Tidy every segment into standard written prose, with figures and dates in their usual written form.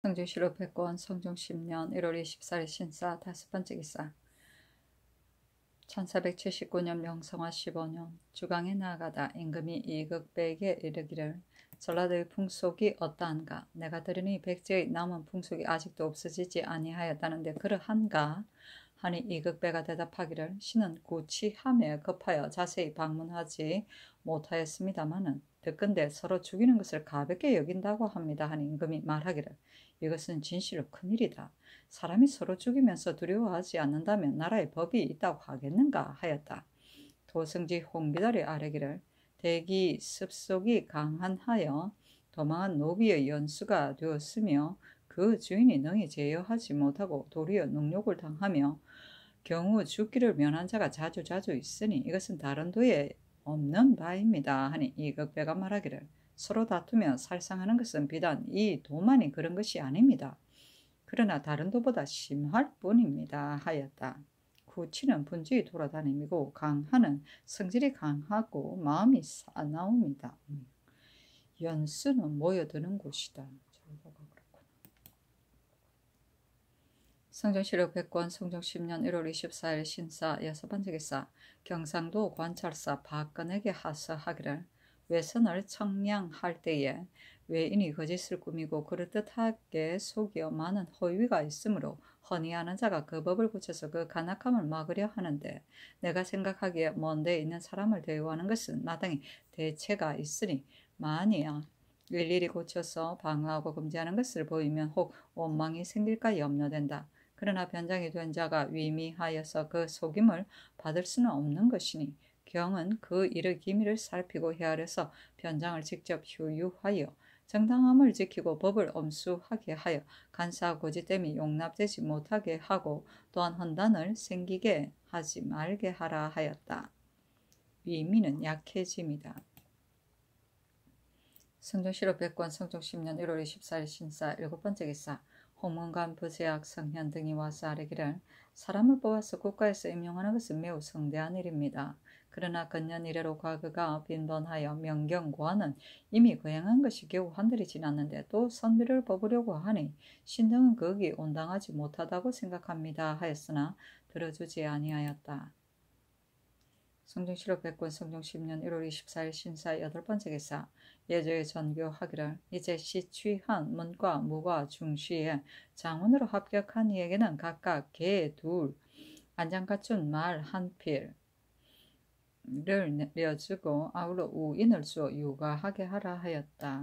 성주시로 백권 성종 10년 1월 24일 신사 다섯 번째 기사 1479년 명성화 15년 주강에 나아가다 임금이 이극백에 이르기를 전라도의 풍속이 어떠한가. 내가 들으니 백제의 남은 풍속이 아직도 없어지지 아니하였다는데 그러한가 하니 이극배가 대답하기를 신은 구치함에 급하여 자세히 방문하지 못하였습니다마는 듣건대 서로 죽이는 것을 가볍게 여긴다고 합니다 하니 임금이 말하기를 이것은 진실로 큰일이다. 사람이 서로 죽이면서 두려워하지 않는다면 나라의 법이 있다고 하겠는가 하였다. 도승지 홍비달이 아뢰기를 대기 습속이 강한하여 도망한 노비의 연수가 되었으며 그 주인이 능히 제어하지 못하고 도리어 능욕을 당하며 경우 죽기를 면한 자가 자주 있으니 이것은 다른 도에 없는 바입니다 하니 이극배가 말하기를 서로 다투며 살상하는 것은 비단 이 도만이 그런 것이 아닙니다. 그러나 다른 도보다 심할 뿐입니다 하였다. 구치는 분주히 돌아다니고 강하는 성질이 강하고 마음이 사나웁니다. 연수는 모여드는 곳이다. 성종시록 백권 성종 10년 1월 24일 신사 여섯 번째 기사 경상도 관찰사 박근에게 하서하기를 외선을 청량할 때에 외인이 거짓을 꾸미고 그럴듯하게 속여 많은 허위가 있으므로 허니하는 자가 그 법을 고쳐서 그 간악함을 막으려 하는데 내가 생각하기에 먼데 있는 사람을 대우하는 것은 마땅히 대체가 있으니 만이야 일일이 고쳐서 방어하고 금지하는 것을 보이면 혹 원망이 생길까 염려된다. 그러나 변장이 된 자가 위미하여서 그 속임을 받을 수는 없는 것이니 경은 그 일의 기밀을 살피고 헤아려서 변장을 직접 휴유하여 정당함을 지키고 법을 엄수하게 하여 간사와 고지됨이 용납되지 못하게 하고 또한 헌단을 생기게 하지 말게 하라 하였다. 위미는 약해짐이다. 성종시록 백권 성종 10년 1월 24일 신사 일곱 번째 기사 홍문관 부제학 성현 등이 와서 아뢰기를 사람을 뽑아서 국가에서 임용하는 것은 매우 성대한 일입니다. 그러나 근년 이래로 과거가 빈번하여 명경관은 이미 거행한 것이 겨우 한 달이 지났는데 또 선비를 뽑으려고 하니 신등은 거기 온당하지 못하다고 생각합니다 하였으나 들어주지 아니하였다. 성종시록 백권 성종 10년 1월 24일 신사 여덟 번째 기사 예조에 전교하기를 이제 시취한 문과 무과 중시에 장원으로 합격한 이에게는 각각 개 둘 안장 갖춘 말 한 필을 내어주고 아울러 우인을 주어 육아하게 하라 하였다.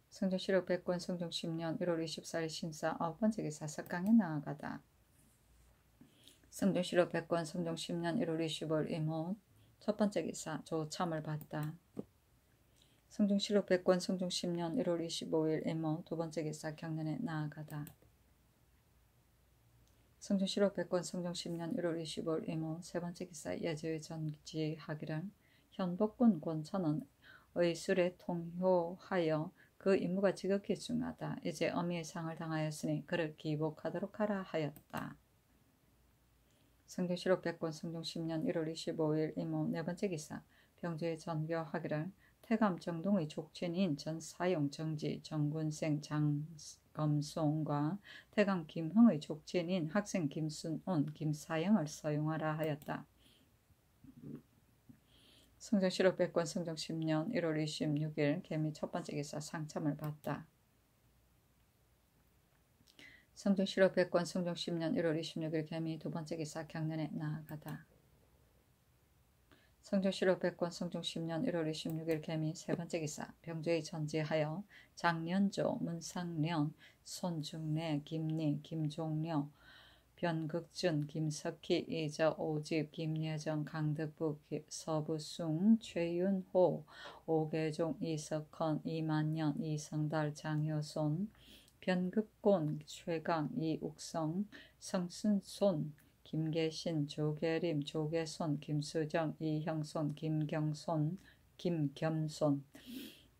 성종시록 백권 성종 10년 1월 24일 신사 아홉 번째 기사 석강에 나아가다. 성종시록 백권 성종 10년 1월 25일 이모 첫 번째 기사 조참을 받다. 성종시록 백권 성종 10년 1월 25일 이모 두 번째 기사 경련에 나아가다. 성종시록 백권 성종 10년 1월 25일 이모 세 번째 기사 예조에 전지하기를 현복군 권천은 의술에 통효하여 그 임무가 지극히 중하다. 이제 어미의 상을 당하였으니 그를 기복하도록 하라 하였다. 성종시록 백권 성종 10년 1월 25일 이모 네 번째 기사 병조에 전교하기를 태감 정동의 족친인 전사용 정지 정군생 장검송과 태감 김흥의 족친인 학생 김순온 김사영을 서용하라 하였다. 성종시록 백권 성종 10년 1월 26일 개미 첫 번째 기사 상참을 받다. 성종시록 백권 성종 10년 1월 26일 개미 두 번째 기사 경련에 나아가다. 성종시록 백권 성종 10년 1월 26일 개미 세 번째 기사 병조에 전지하여 장년조 문상련 손중래 김리 김종려 변극준 김석희 이저 오집 김예정 강덕부 서부숭 최윤호 오계종 이석헌 이만년 이성달 장효손 변극곤 최강 이욱성 성순손 김계신 조계림 조계손 김수정 이형손 김경손 김겸손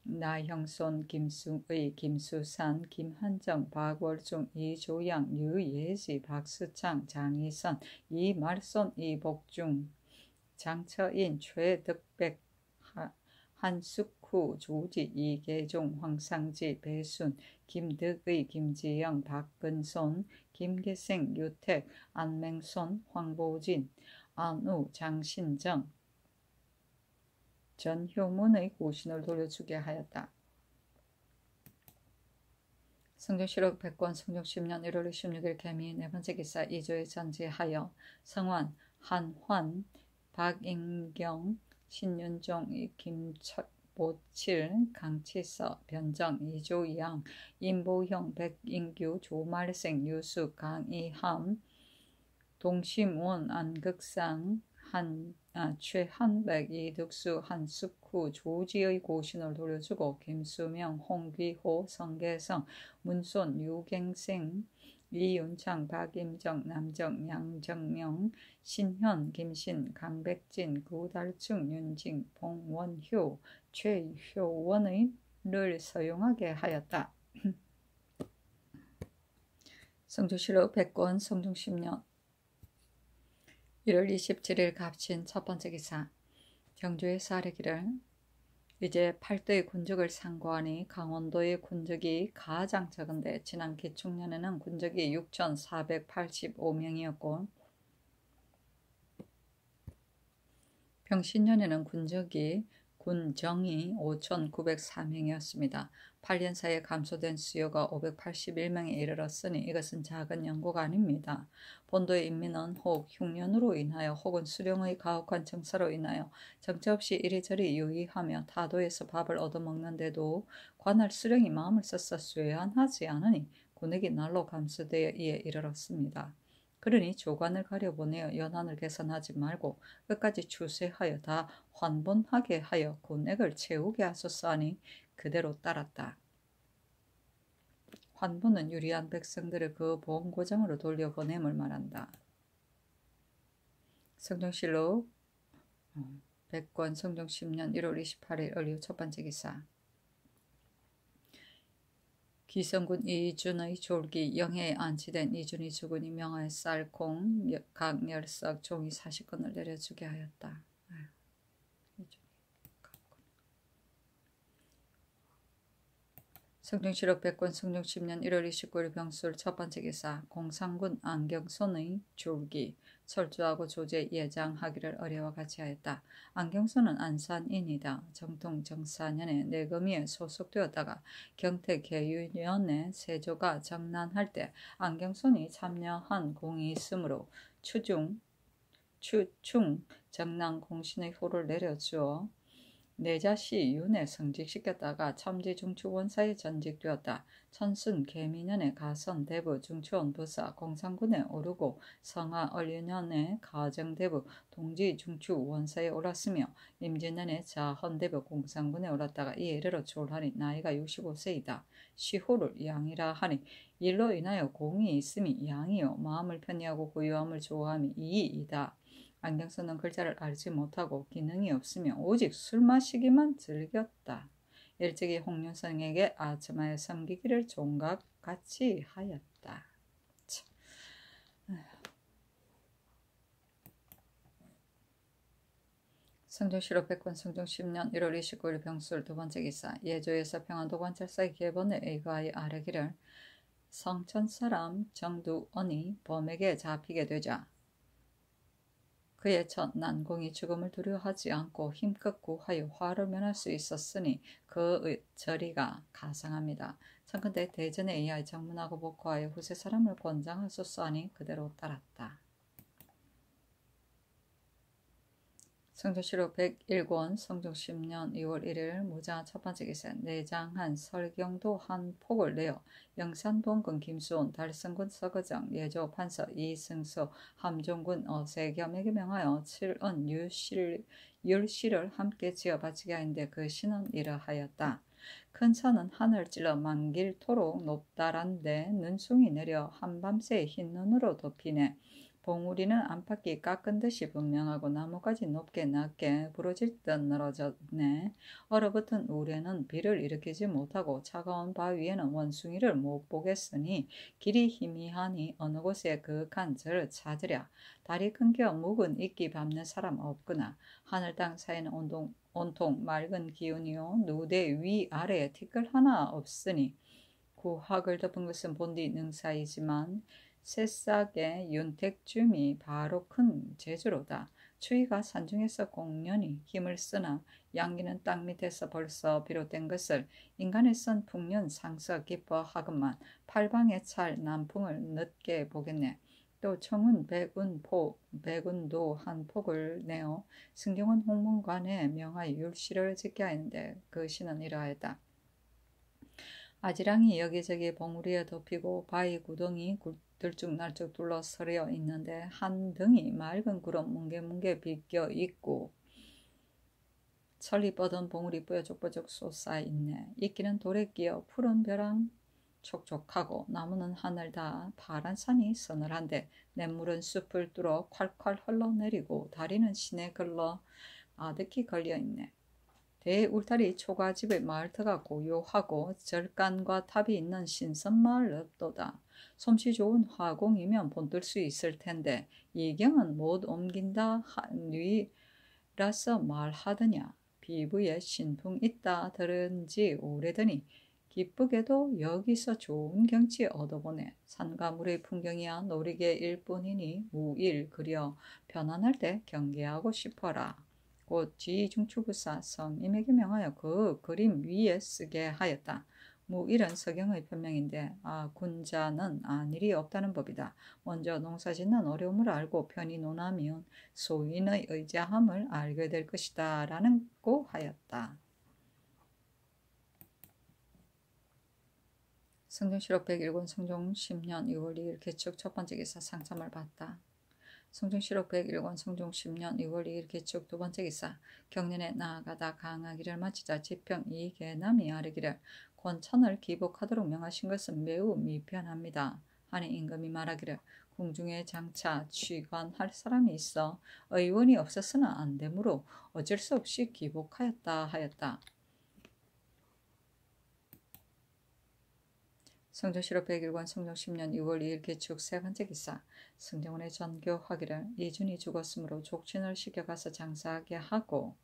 나형손 김수의 김수산 김한정 박월중 이조양 유예지 박수창 장희선 이말손 이복중 장처인 최덕백 한숙 이후 조지, 이계종, 황상지, 배순, 김득의, 김지영, 박근손, 김계생, 유택, 안맹손, 황보진, 안우, 장신정, 전효문의 고신을 돌려주게 하였다. 성종실록 100권 성종 10년 1월 26일 개미 네 번째 기사 2조에 전지하여 성환, 한환, 박인경, 신윤종, 김보칠, 강치서, 변정, 이조양, 임보형, 백인규, 조말생, 유수, 강이함, 동심원, 안극상, 최한백, 이득수, 한숙후, 조지의 고신을 돌려주고 김수명, 홍귀호, 성계성, 문손, 유갱생, 이윤창, 박임정, 남정, 양정명, 신현, 김신, 강백진, 구달충, 윤징, 봉원효, 최효원의 를 서용하게 하였다. 성조실록 100권 성종 10년 1월 27일 갑신 첫 번째 기사. 경주의 사례기를 이제 팔도의 군적을 상고하니 강원도의 군적이 가장 적은데 지난 기축년에는 군적이 6,485명이었고 병신년에는 군정이 5,904명이었습니다. 8년 사이에 감소된 수요가 581명에 이르렀으니 이것은 작은 연고가 아닙니다. 본도의 인민은 혹 흉년으로 인하여 혹은 수령의 가혹한 정사로 인하여 정처 없이 이리저리 유의하며 타도에서 밥을 얻어먹는데도 관할 수령이 마음을 써서 쇠한하지 않으니 군액이 날로 감소되어 이에 이르렀습니다. 그러니 조관을 가려보내어 연한을 개선하지 말고 끝까지 추세하여 다 환본하게 하여 군액을 채우게 하소서 하니 그대로 따랐다. 환본은 유리한 백성들을 그 보험고장으로 돌려보냄을 말한다. 성종실록 100권 성종 10년 1월 28일 을류 첫 번째 기사. 기성군 이준의 졸기 영해에 안치된 이준이 주군이 명하에 쌀콩 각 열석 종이 40건을 내려주게 하였다. 성종실록 100권 성종 10년 1월 29일 병술 첫 번째 기사. 공상군 안경손의 졸기 철주하고 조제 예장하기를 어려와 같이 하였다. 안경손은 안산인이다. 정통 정사년에 내거미에 소속되었다가 경태 계유년에 세조가 정난할 때 안경손이 참여한 공이 있으므로 추충 정난 공신의 호를 내려주어 내자시 윤에 성직시켰다가 첨지 중추원사에 전직되었다. 천순 계미년에 가선 대부 중추원 부사 공상군에 오르고 성하 얼유년에 가정대부 동지 중추원사에 올랐으며 임진년에 자헌대부 공상군에 올랐다가 이에 이르러 졸하니 나이가 65세이다. 시호를 양이라 하니 일로 인하여 공이 있음이 양이요 마음을 편리하고 고요함을 좋아함이 이이다. 안경선은 글자를 알지 못하고 기능이 없으며 오직 술 마시기만 즐겼다. 일찍이 홍윤성에게 아첨하여 섬기기를 종각같이 하였다. 성종실록 100권 성종 10년 1월 29일 병술 두 번째 기사. 예조에서 평안도 관찰사의 계본에 의거하여 아뢰기를 성천사람 정두언이 범에게 잡히게 되자 그의 첫 난공이 죽음을 두려워하지 않고 힘껏 구하여 화를 면할 수 있었으니 그의 저리가 가상합니다. 청컨대 대전에 의하여 정문하고 복호하여 후세 사람을 권장하소서 하니 그대로 따랐다. 성종실록 101권 성종 10년 2월 1일 무장한 첫 번째 기사. 내장한 설경도 한 폭을 내어 영산본군 김수온 달성군 서거정 예조 판서 이승수 함종군 어세겸에게 명하여 7은 율시를 함께 지어 바치게 하는데 그 신은 이러하였다. 큰 산은 하늘 찔러 만길토록 높다란데 눈송이 내려 한밤새 흰 눈으로 덮이네. 봉우리는 안팎이 깎은 듯이 분명하고 나뭇가지 높게 낮게 부러질 듯 늘어졌네. 얼어붙은 우레는 비를 일으키지 못하고 차가운 바위에는 원숭이를 못 보겠으니 길이 희미하니 어느 곳에 그윽한 절을 찾으랴. 다리 끊겨 묵은 이끼 밟는 사람 없거나 하늘 땅 사이는 온통 맑은 기운이요 누대 위아래에 티끌 하나 없으니 구학을 덮은 것은 본디 능사이지만 새싹의 윤택줌이 바로 큰 재주로다. 추위가 산중에서 공연히 힘을 쓰나 양기는 땅 밑에서 벌써 비롯된 것을 인간의 선 풍년 상서 기뻐하건만 팔방에 찰 남풍을 늦게 보겠네. 또 청운 백운도 한 폭을 내어 승경원 홍문관에 명하여 율시를 짓게 하였는데 그 시는 이러하였다. 아지랑이 여기저기 봉우리에 덮이고 바위 구덩이 들쭉날쭉 둘러서려 있는데 한 등이 맑은 구름 뭉게뭉게 비껴 있고 철이 뻗은 봉우리 뾰족뾰족 솟아있네. 이끼는 돌에 끼어 푸른 벼랑 촉촉하고 나무는 하늘 다 파란 산이 서늘한데 냇물은 숲을 뚫어 콸콸 흘러내리고 다리는 시내 걸러 아득히 걸려있네. 대울타리 초가집의 마을터가 고요하고 절간과 탑이 있는 신선마을 읍도다. 솜씨 좋은 화공이면 본뜰 수 있을 텐데 이경은 못 옮긴다 한위라서 말하더냐. 피부에 신풍 있다 들은지 오래더니 기쁘게도 여기서 좋은 경치 얻어보네. 산과 물의 풍경이야 노리개 일뿐이니 무일 그려 편안할 때 경계하고 싶어라. 곧 지중추부사 성임에게 명하여 그 그림 위에 쓰게 하였다. 무일은 서경의 변명인데 군자는 안일이 없다는 법이다. 먼저 농사짓는 어려움을 알고 편히 논하면 소인의 의자함을 알게 될 것이다 라는고 하였다. 성종실록 101권 성종 10년 2월 2일 개축 첫 번째 기사 상참을 받다. 성종실록 101권 성종 10년 2월 2일 개축 두 번째 기사 경년에 나아가다 강하기를 마치자 지평 이계남이 아르기를 권천을 기복하도록 명하신 것은 매우 미편합니다. 하니 임금이 말하기를 궁중에 장차 취관할 사람이 있어 의원이 없었으나 안 되므로 어쩔 수 없이 기복하였다 하였다. 성종실록 101권 성종 10년 2월 2일 개축 세 번째 기사 승정원의 전교하기를 이준이 죽었으므로 족친을 시켜가서 장사하게 하고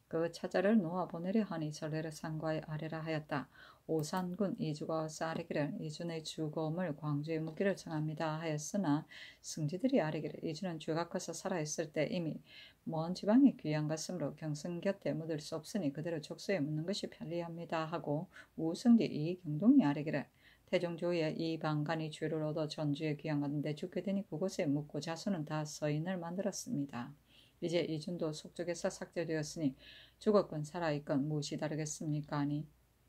그 차자를 놓아보내려 하니 전례를 상과에 아뢰라 하였다. 오산군 이주가 와서 아뢰기를 이준의 죽음을 광주에 묻기를 청합니다 하였으나 승지들이 아뢰기를 이준은 죄가 커서 살아있을 때 이미 먼 지방에 귀양 갔으므로 경승 곁에 묻을 수 없으니 그대로 족소에 묻는 것이 편리합니다 하고 우승지 이경동이 아뢰기를 태종조에 이 방간이 죄를 얻어 전주에 귀양하는데 죽게 되니 그곳에 묻고 자손은 다 서인을 만들었습니다. 이제 이준도 속적에서 삭제되었으니 죽었건 살아있건 무엇이 다르겠습니까? 하니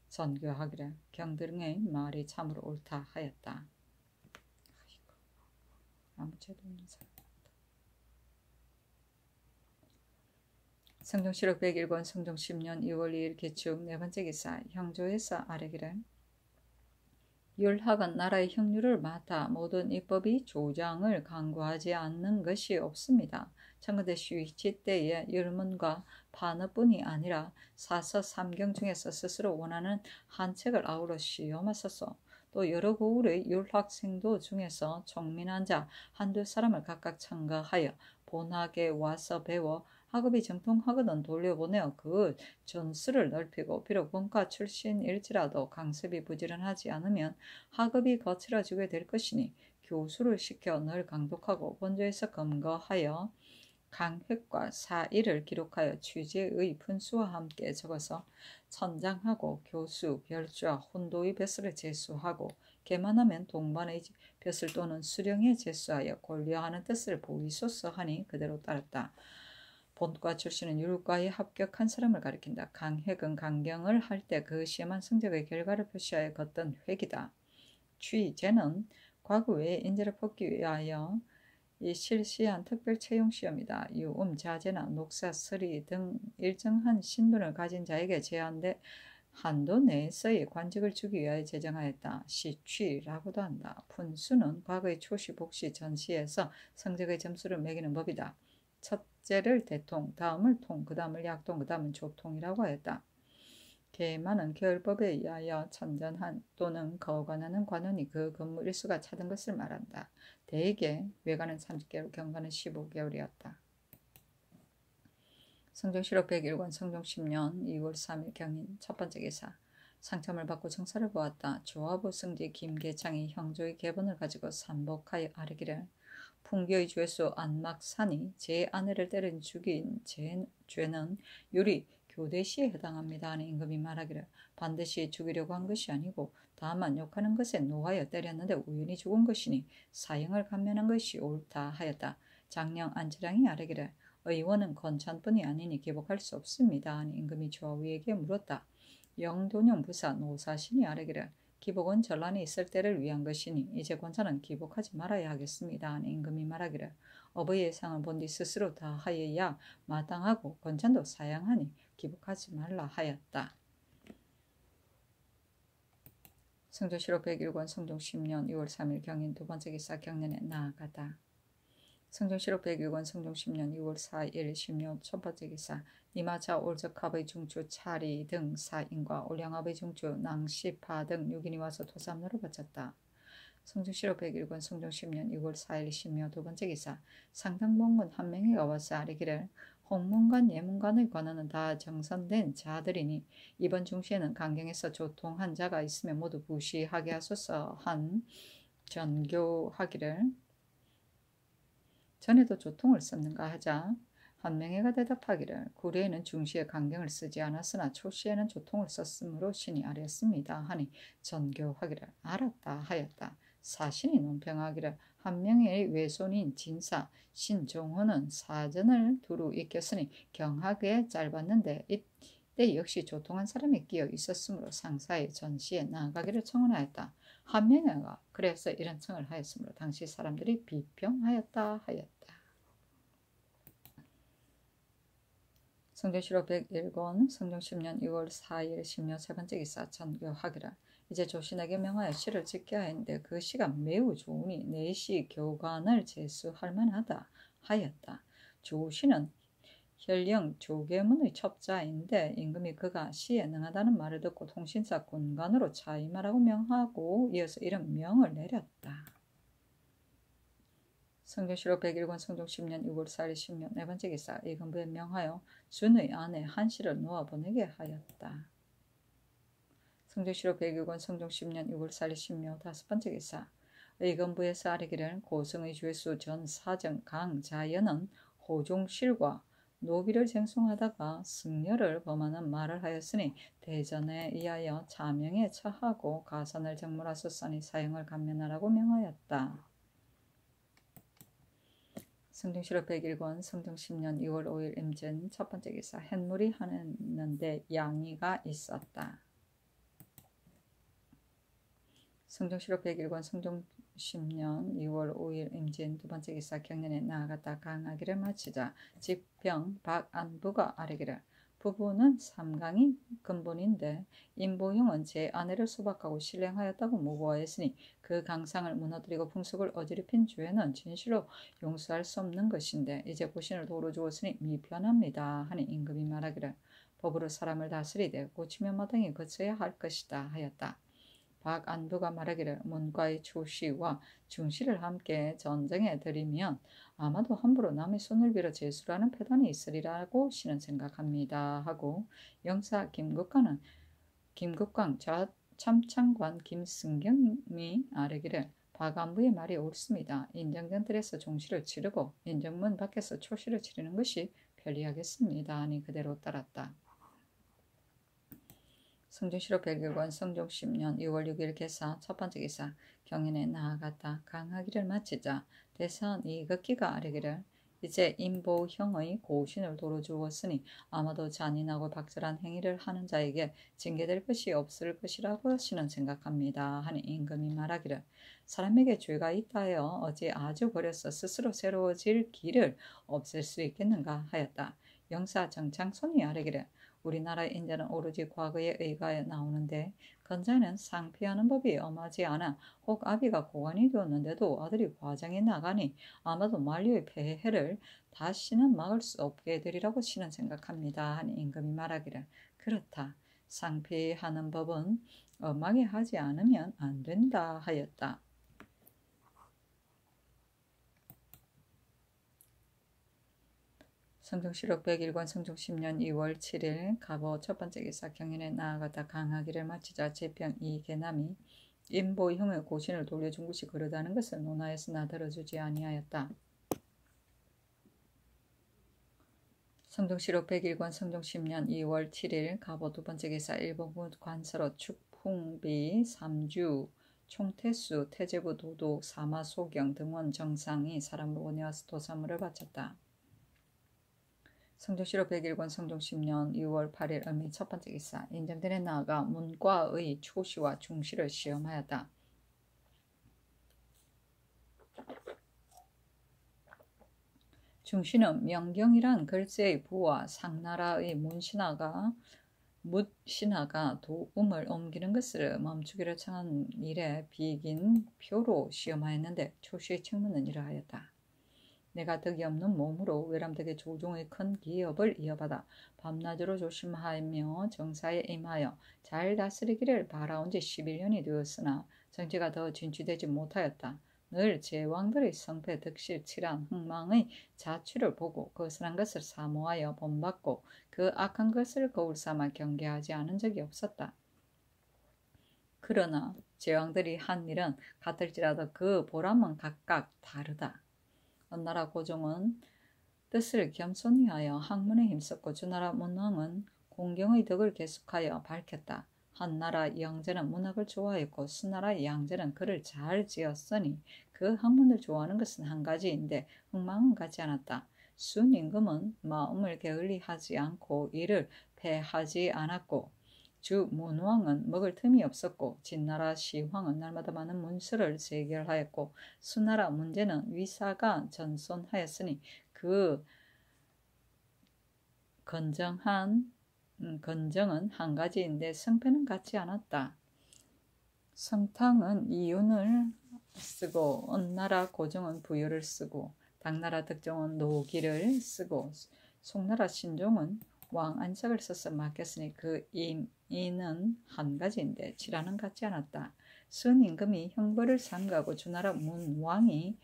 전교하기를 경등의 말이 참으로 옳다 하였다. 아무 죄도 없는 사람. 성종실록 101권 성종 10년 2월 2일 개축 네 번째 기사 형조에서 아뢰기를 율학은 나라의 형률을 맡아 모든 입법이 조장을 강구하지 않는 것이 없습니다. 청근대 슈이치 때의 율문과 판어뿐이 아니라 사서 삼경 중에서 스스로 원하는 한 책을 아우러 시험하소서. 또 여러 고을의 율학생도 중에서 총민한 자 한두 사람을 각각 참가하여 본학에 와서 배워 학업이 정통하거든 돌려보내어 그 전수를 넓히고 비록文과 출신일지라도 강습이 부지런하지 않으면 학업이 거칠어지게 될 것이니 교수를 시켜 늘 강독하고 본조에서 검거하여 강획과 사일을 기록하여 취재의 분수와 함께 적어서 천장하고 교수, 별좌, 혼도의 벼슬을 제수하고 개만하면 동반의 벼슬 또는 수령에 제수하여 권려하는 뜻을 보이소서 하니 그대로 따랐다. 본과 출신은 율과에 합격한 사람을 가리킨다. 강획은 강경을 할 때 그 시험한 성적의 결과를 표시하여 걷던 획이다. 취재는 과거 외에 인재를 뽑기 위하여 실시한 특별 채용 시험이다. 유음, 자제나 녹사, 서리 등 일정한 신분을 가진 자에게 제한돼 한도 내에서의 관직을 주기 위하여 제정하였다. 시취라고도 한다. 분수는 과거의 초시, 복시, 전시에서 성적의 점수를 매기는 법이다. 첫째를 대통, 다음을 통, 그 다음을 약통, 그 다음은 조통이라고 하였다. 계만은 계열법에 의하여 천전한 또는 거관하는 관원이 그 근무 일수가 차던 것을 말한다. 대개 외관은 30개월, 경관은 15개월이었다. 성종실록 101권 성종 10년 2월 3일 경인 첫 번째 기사. 상첨을 받고 청사를 보았다. 조화부 승지 김계창이 형조의 계본을 가지고 삼복하여 아뢰기를 풍교의 죄수 안막산이 제 아내를 때린 죽인 죄는 유리 교대시에 해당합니다 하는 임금이 말하기를 반드시 죽이려고 한 것이 아니고 다만 욕하는 것에 노하여 때렸는데 우연히 죽은 것이니 사형을 감면한 것이 옳다 하였다. 장령 안치량이 아뢰기를 의원은 건찬뿐이 아니니 기복할 수 없습니다 하니 임금이 조화우에게 물었다. 영돈용 부사 노사신이 아뢰기를 기복은 전란이 있을 때를 위한 것이니 이제 권사는 기복하지 말아야 하겠습니다 하니 임금이 말하기를 어버이의 상을 본 뒤 스스로 다 하여야 마땅하고 권찬도 사양하니 기복하지 말라 하였다. 성종실록 101권 성종 10년 2월 3일 경인 두 번째 기사 경년에 나아가다. 성종실록 101권 성종 10년 2월 4일 신묘 첫 번째 기사. 이마자 올적합의 중추 차리 등 사인과 올량합의 중추 낭시파 등 6인이 와서 토삼로를 바쳤다. 성종실록 101권 성종 10년 2월 4일 신묘 두 번째 기사. 상당봉군 한 명이가 와서 아뢰기를 홍문관 예문관의 관원은 다 정선된 자들이니 이번 중시에는 강경에서 조통한 자가 있으면 모두 부시하게 하소서 한 전교하기를 전에도 조통을 썼는가 하자 한 명회가 대답하기를 구례에는 중시에 강경을 쓰지 않았으나 초시에는 조통을 썼으므로 신이 아뢰었습니다 하니 전교하기를 알았다 하였다. 사신이 논평하기를 한 명의 외손인 진사 신종호는 사전을 두루 익혔으니 경하게 짧았는데 이때 역시 조통한 사람이 끼어 있었으므로 상사의 전시에 나아가기를 청원하였다. 한 명회가 그래서 이런 청을 하였으므로 당시 사람들이 비평하였다 하였다. 성종실록 101권 성종 10년 2월 4일 신묘 세 번째 기사. 전교하기를 이제 조신에게 명하여 시를 짓게 하였는데 그 시가 매우 좋으니 내 시 교관을 제수할 만하다 하였다. 조신은 현령 조계문의 첩자인데 임금이 그가 시에 능하다는 말을 듣고 통신사 군관으로 차임하라고 명하고 이어서 이런 명을 내렸다. 성종실록 101권 성종 10년 6월 4일 신묘 네 번째 기사. 이금부에 명하여 준의 아내 한씨를 놓아보내게 하였다. 성종실록 101권 성종 10년 6월 4일 신묘 다섯 번째 기사. 의금부에서 아뢰기를 고성의 죄수 전 사정 강자연은 호종실과 노비를 쟁송하다가 승려를 범하는 말을 하였으니 대전에 의하여 자명에 처하고 가산을 적물하소서니 사형을 감면하라고 명하였다. 성종실록 101권 성종 10년 2월 5일 임진 첫 번째 기사. 햇물이 하는데 양이가 있었다. 성종실록 101권 성종 10년 2월 5일 임진 두 번째 기사. 경년에 나아갔다 강하기를 마치자 직병 박안부가 아뢰기를 부부는 삼강이 근본인데 임보형은 제 아내를 수박하고 실행하였다고 모고하였으니 그 강상을 무너뜨리고 풍속을 어지럽힌 죄는 진실로 용서할 수 없는 것인데 이제 고신을 도로 주었으니 미편합니다 하니 임금이 말하기를 법으로 사람을 다스리되 고치면 마땅히 거쳐야 할 것이다 하였다. 박안부가 말하기를 문과의 초시와 중시를 함께 전쟁에 들이면 아마도 함부로 남의 손을 빌어 제수라는 패단이 있으리라고 신은 생각합니다 하고 영사 김국광 참창관 김승경이 아뢰기를 박안부의 말이 옳습니다. 인정된 들에서 종시를 치르고 인정문 밖에서 초시를 치르는 것이 편리하겠습니다 하니 그대로 따랐다. 성종실록 101권 성종 10년 2월 6일 개사 첫 번째 기사. 경인에 나아갔다 강하기를 마치자 대사한 이극기가 아뢰기를 이제 임보형의 고신을 도로 주었으니 아마도 잔인하고 박절한 행위를 하는 자에게 징계될 것이 없을 것이라고 신은 생각합니다 하니 임금이 말하기를 사람에게 죄가 있다 하여 어찌 아주 버려서 스스로 새로워질 길을 없앨 수 있겠는가 하였다. 영사 정창손이 아뢰기를 우리나라의 인자는 오로지 과거에 의거하여 나오는데 건자에는 상피하는 법이 엄하지 않아 혹 아비가 고관이 되었는데도 아들이 과장에 나가니 아마도 만류의 폐해를 다시는 막을 수 없게 되리라고 신은 생각합니다. 하니 임금이 말하기를 그렇다. 상피하는 법은 엄하게 하지 않으면 안 된다 하였다. 성종실록 101권 성종 10년 2월 7일 갑오 첫 번째 기사 경연에 나아가다 강하기를 마치자 제평 이계남이 임보형의 고신을 돌려준 것이 그러다는 것을 논하였으나 들어주지 아니하였다. 성종실록 101권 성종 10년 2월 7일 갑오 두 번째 기사 일본군 관서로 축풍비 삼주 총태수 태제부 도독 사마 소경 등원 정상이 사람을 원해와서 도사물을 바쳤다. 성종실록 101권 성종 10년 6월 8일 을미 첫 번째 기사 인정전에 나아가 문과의 초시와 중시를 시험하였다. 중시는 명경이란 글쎄의 부와 상나라의 묻신하가 도움을 옮기는 것을 멈추기를 청한 일에 비긴 표로 시험하였는데 초시의 책문은 이러하였다. 내가 덕이 없는 몸으로 외람되게 조종의 큰 기업을 이어받아 밤낮으로 조심하며 정사에 임하여 잘 다스리기를 바라온 지 11년이 되었으나 정치가 더 진취되지 못하였다. 늘 제왕들의 성패 득실 칠한 흥망의 자취를 보고 거스란 것을 사모하여 본받고 그 악한 것을 거울 삼아 경계하지 않은 적이 없었다. 그러나 제왕들이 한 일은 같을지라도 그 보람은 각각 다르다. 언나라 고종은 뜻을 겸손히 하여 학문에 힘썼고 주나라 문왕은 공경의 덕을 계속하여 밝혔다. 한나라 영제는 문학을 좋아했고 수나라 양제는 글을 잘 지었으니 그 학문을 좋아하는 것은 한 가지인데 흥망은 같지 않았다. 순임금은 마음을 게을리하지 않고 일을 패하지 않았고 주 문왕은 먹을 틈이 없었고 진나라 시황은 날마다 많은 문서를 제결하였고 수나라 문제는 위사가 전손하였으니 그 건정은 한 가지인데 성패는 같지 않았다. 성탕은 이윤을 쓰고 언나라 고종은 부유를 쓰고 당나라 덕종은 노기를 쓰고 송나라 신종은 왕 안색을 써서 맡겼으니 그 임의는 한 가지인데 칠하는 같지 않았다. 순임금이 형벌을 삼가고 주나라 문왕이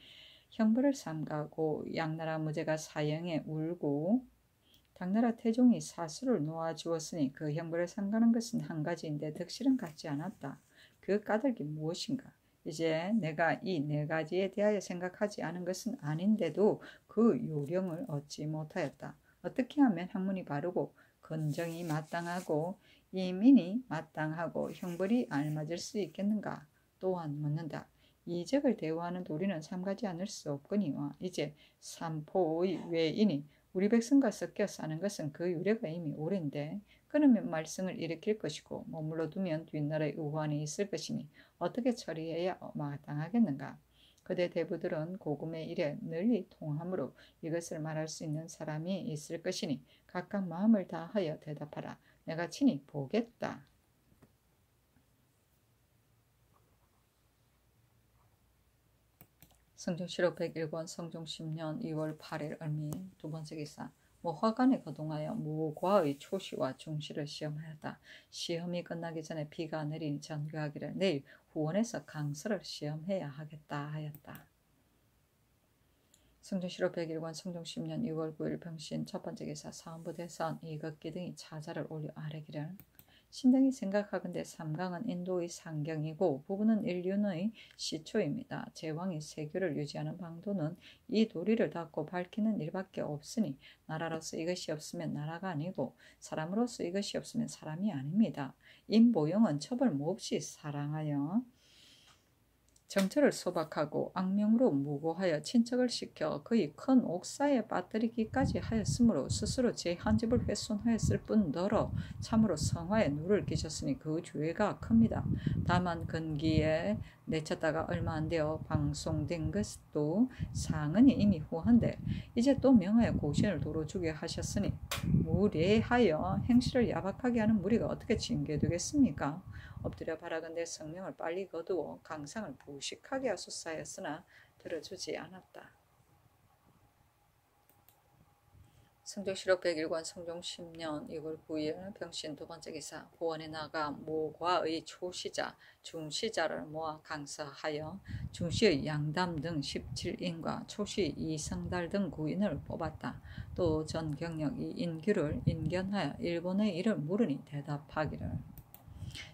형벌을 삼가고 양나라 무제가 사형에 울고 당나라 태종이 사수를 놓아주었으니 그 형벌을 삼가는 것은 한 가지인데 득실은 같지 않았다. 그 까닭이 무엇인가? 이제 내가 이 네 가지에 대하여 생각하지 않은 것은 아닌데도 그 요령을 얻지 못하였다. 어떻게 하면 학문이 바르고 건정이 마땅하고 이민이 마땅하고 형벌이 알맞을 수 있겠는가? 또한 묻는다. 이적을 대우하는 도리는 삼가지 않을 수 없거니와 이제 삼포의 외인이 우리 백성과 섞여 사는 것은 그 유래가 이미 오랜데 끊으면 말썽을 일으킬 것이고 머물러 두면 뒷날에 우환이 있을 것이니 어떻게 처리해야 마땅하겠는가? 그대 대부들은 고금의 일에 널리 통함으로 이것을 말할 수 있는 사람이 있을 것이니 각각 마음을 다하여 대답하라. 내가 친히 보겠다. 성종실록 101권 성종 10년 2월 8일 을미 두 번째 기사 화관에 거동하여 무과의 초시와 중시를 시험하였다. 시험이 끝나기 전에 비가 내리니 전교하기를 내일 후원에서 강서를 시험해야 하겠다 하였다. 성종실록 101권 성종 10년 2월 9일 병신 첫 번째 기사 사원부 대선 이극기 등이 차자를 올려 아뢰기를 신등이 생각하건대 삼강은 인도의 상경이고 부부는 인륜의 시초입니다. 제왕이 세교를 유지하는 방도는 이 도리를 닫고 밝히는 일밖에 없으니 나라로서 이것이 없으면 나라가 아니고 사람으로서 이것이 없으면 사람이 아닙니다. 임보영은 처벌 몹시 사랑하여 정처를 소박하고 악명으로 무고하여 친척을 시켜 그의 큰 옥사에 빠뜨리기까지 하였으므로 스스로 제 한 집을 훼손하였을 뿐더러 참으로 성화에 누를 끼쳤으니 그 죄가 큽니다. 다만 근기에 내쳤다가 얼마 안 되어 방송된 것도 상은이 이미 후한데 이제 또 명하여 고신을 도로 주게 하셨으니 무례하여 행실을 야박하게 하는 무리가 어떻게 징계되겠습니까? 엎드려 바라건대 성명을 빨리 거두어 강상을 부식하게 하소서 하였으나 들어주지 않았다. 성종실록 101권 성종 10년 2월 9일 병신 두 번째 기사 보원에 나가 모과의 초시자 중시자를 모아 강사하여 중시의 양담 등 17인과 초시 이성달 등 9인을 뽑았다. 또 전 경력 이 인규를 인견하여 일본의 일을 물으니 대답하기를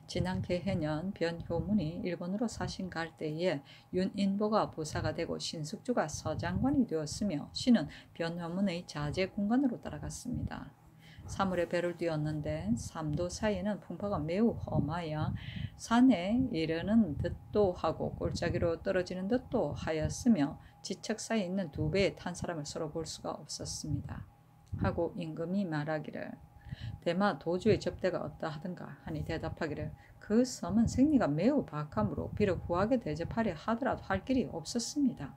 지난 개해년 변효문이 일본으로 사신 갈 때에 윤인보가 부사가 되고 신숙주가 서장관이 되었으며 신은 변효문의 자제 군관으로 따라갔습니다. 사물에 배를 띄웠는데 삼도 사이에는 풍파가 매우 험하여 산에 이르는 듯도 하고 골짜기로 떨어지는 듯도 하였으며 지척 사이에 있는 두 배에 탄 사람을 서로 볼 수가 없었습니다. 하고 임금이 말하기를 대마 도주의 접대가 어떠하든가 하니 대답하기를 그 섬은 생리가 매우 박하므로 비록 후하게 대접하려 하더라도 할 길이 없었습니다.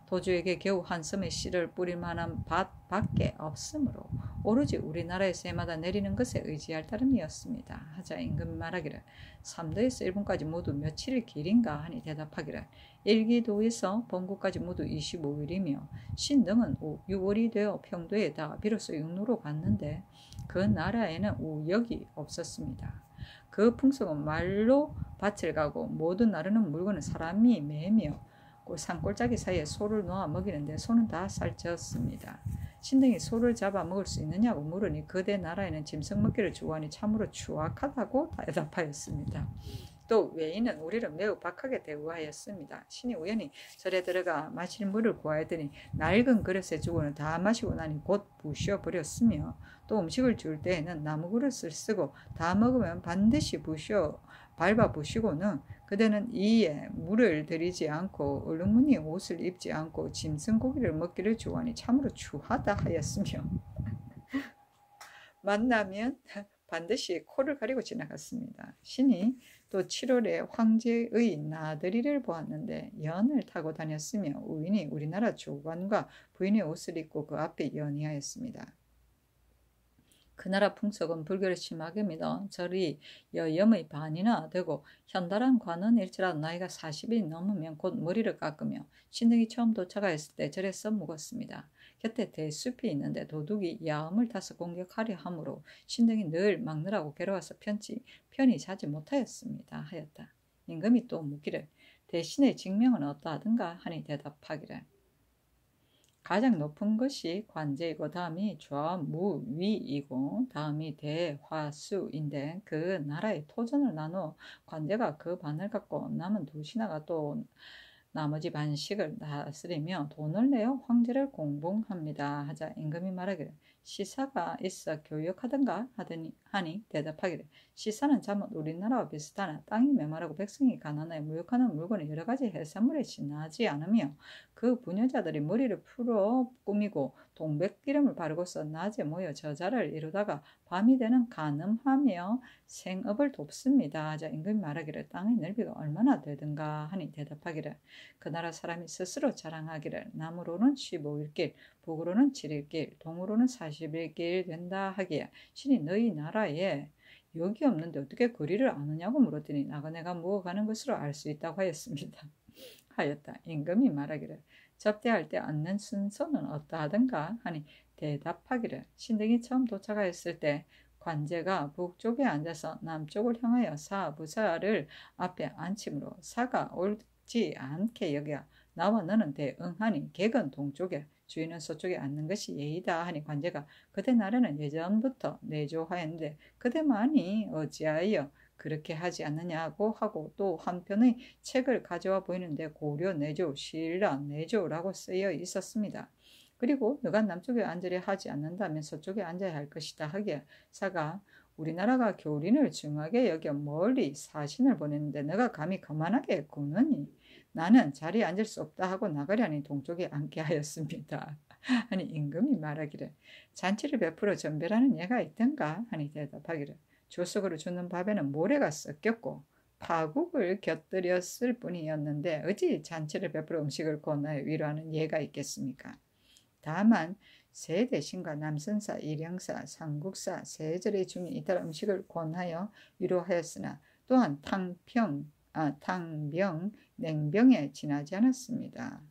도주에게 겨우 한 섬의 씨를 뿌릴 만한 밭밖에 없으므로 오로지 우리나라의 새마다 내리는 것에 의지할 따름이었습니다. 하자 임금이 말하기를 삼도에서 일본까지 모두 며칠의 길인가 하니 대답하기를 일기도에서 본국까지 모두 25일이며 신등은 6월이 되어 평도에 다 비로소 육로로 갔는데 그 나라에는 우역이 없었습니다. 그 풍속은 말로 밭을 가고 모든 나르는 물건을 사람이 매며 산골짜기 사이에 소를 놓아 먹이는데 소는 다 살쪘습니다. 신등이 소를 잡아 먹을 수 있느냐고 물으니 그대 나라에는 짐승 먹기를 좋아하니 참으로 추악하다고 대답하였습니다. 또 외인은 우리를 매우 박하게 대우하였습니다. 신이 우연히 절에 들어가 마실 물을 구하였더니 낡은 그릇에 주고는 다 마시고 나니 곧 부셔버렸으며 또 음식을 줄 때에는 나무 그릇을 쓰고 다 먹으면 반드시 밟아 부시고는 그대는 이에 물을 들이지 않고 얼룩무늬 옷을 입지 않고 짐승 고기를 먹기를 좋아하니 참으로 추하다 하였으며 만나면 반드시 코를 가리고 지나갔습니다. 신이 또 7월에 황제의 나들이를 보았는데 연을 타고 다녔으며 우인이 우리나라 조관과 부인의 옷을 입고 그 앞에 연희하였습니다. 그 나라 풍속은 불교를 심하게 믿어 절이 여염의 반이나 되고 현달한 관원일지라도 나이가 40이 넘으면 곧 머리를 깎으며 신등이 처음 도착하였을 때 절에서 묵었습니다. 곁에 대숲이 있는데 도둑이 야음을 타서 공격하려 하므로 신등이 늘 막느라고 괴로워서 편히 자지 못하였습니다. 하였다. 임금이 또 묻기를 대신의 직명은 어떠하든가 하니 대답하기를 가장 높은 것이 관제이고 다음이 좌무위이고 다음이 대화수인데 그 나라의 토전을 나누어 관제가 그 반을 갖고 남은 두 신하가 또 나머지 반씩을 다스리며 돈을 내어 황제를 공봉합니다. 하자 임금이 말하기를 시사가 있어 교역하던가 하니 대답하기를 시사는 잘못 우리나라와 비슷하나 땅이 메마르고 백성이 가난하여 무역하는 물건이 여러 가지 해산물에 지나지 않으며 그 부녀자들이 머리를 풀어 꾸미고 동백기름을 바르고서 낮에 모여 저자를 이루다가 밤이 되는 간음하며 생업을 돕습니다. 하자 임금이 말하기를 땅의 넓이가 얼마나 되든가 하니 대답하기를 그 나라 사람이 스스로 자랑하기를 남으로는 15일길 북으로는 7일길 동으로는 40일길 된다 하기에 신이 너희 나라에 역이 없는데 어떻게 거리를 아느냐고 물었더니 나그네가 무어가는 것으로 알 수 있다고 하였습니다. 하였다. 임금이 말하기를 접대할 때 앉는 순서는 어떠하든가 하니 대답하기를 신등이 처음 도착하였을 때 관제가 북쪽에 앉아서 남쪽을 향하여 부사를 앞에 앉힘으로 사가 옳지 않게 여겨 나와 너는 대응하니 객은 동쪽에 주인은 서쪽에 앉는 것이 예의다 하니 관제가 그대 나라는 예전부터 내조하였는데 그대만이 어찌하여 그렇게 하지 않느냐고 하고 또 한편의 책을 가져와 보이는데 고려 내조, 신라 내조라고 쓰여 있었습니다. 그리고 너가 남쪽에 앉으려 하지 않는다면 서쪽에 앉아야 할 것이다 하기에 사가 우리나라가 교린을 중하게 여겨 멀리 사신을 보냈는데 너가 감히 거만하게 구느니 나는 자리에 앉을 수 없다 하고 나가려니 동쪽에 앉게 하였습니다. 하니 임금이 말하기를 잔치를 베풀어 전배라는 예가 있던가 하니 대답하기를 조석으로 주는 밥에는 모래가 섞였고 파국을 곁들였을 뿐이었는데 어찌 잔치를 베풀어 음식을 건하여 위로하는 예가 있겠습니까? 다만 세대신과 남선사, 일영사, 삼국사, 세절의 중에 이따라 음식을 권하여 위로하였으나 또한 탕병, 냉병에 지나지 않았습니다.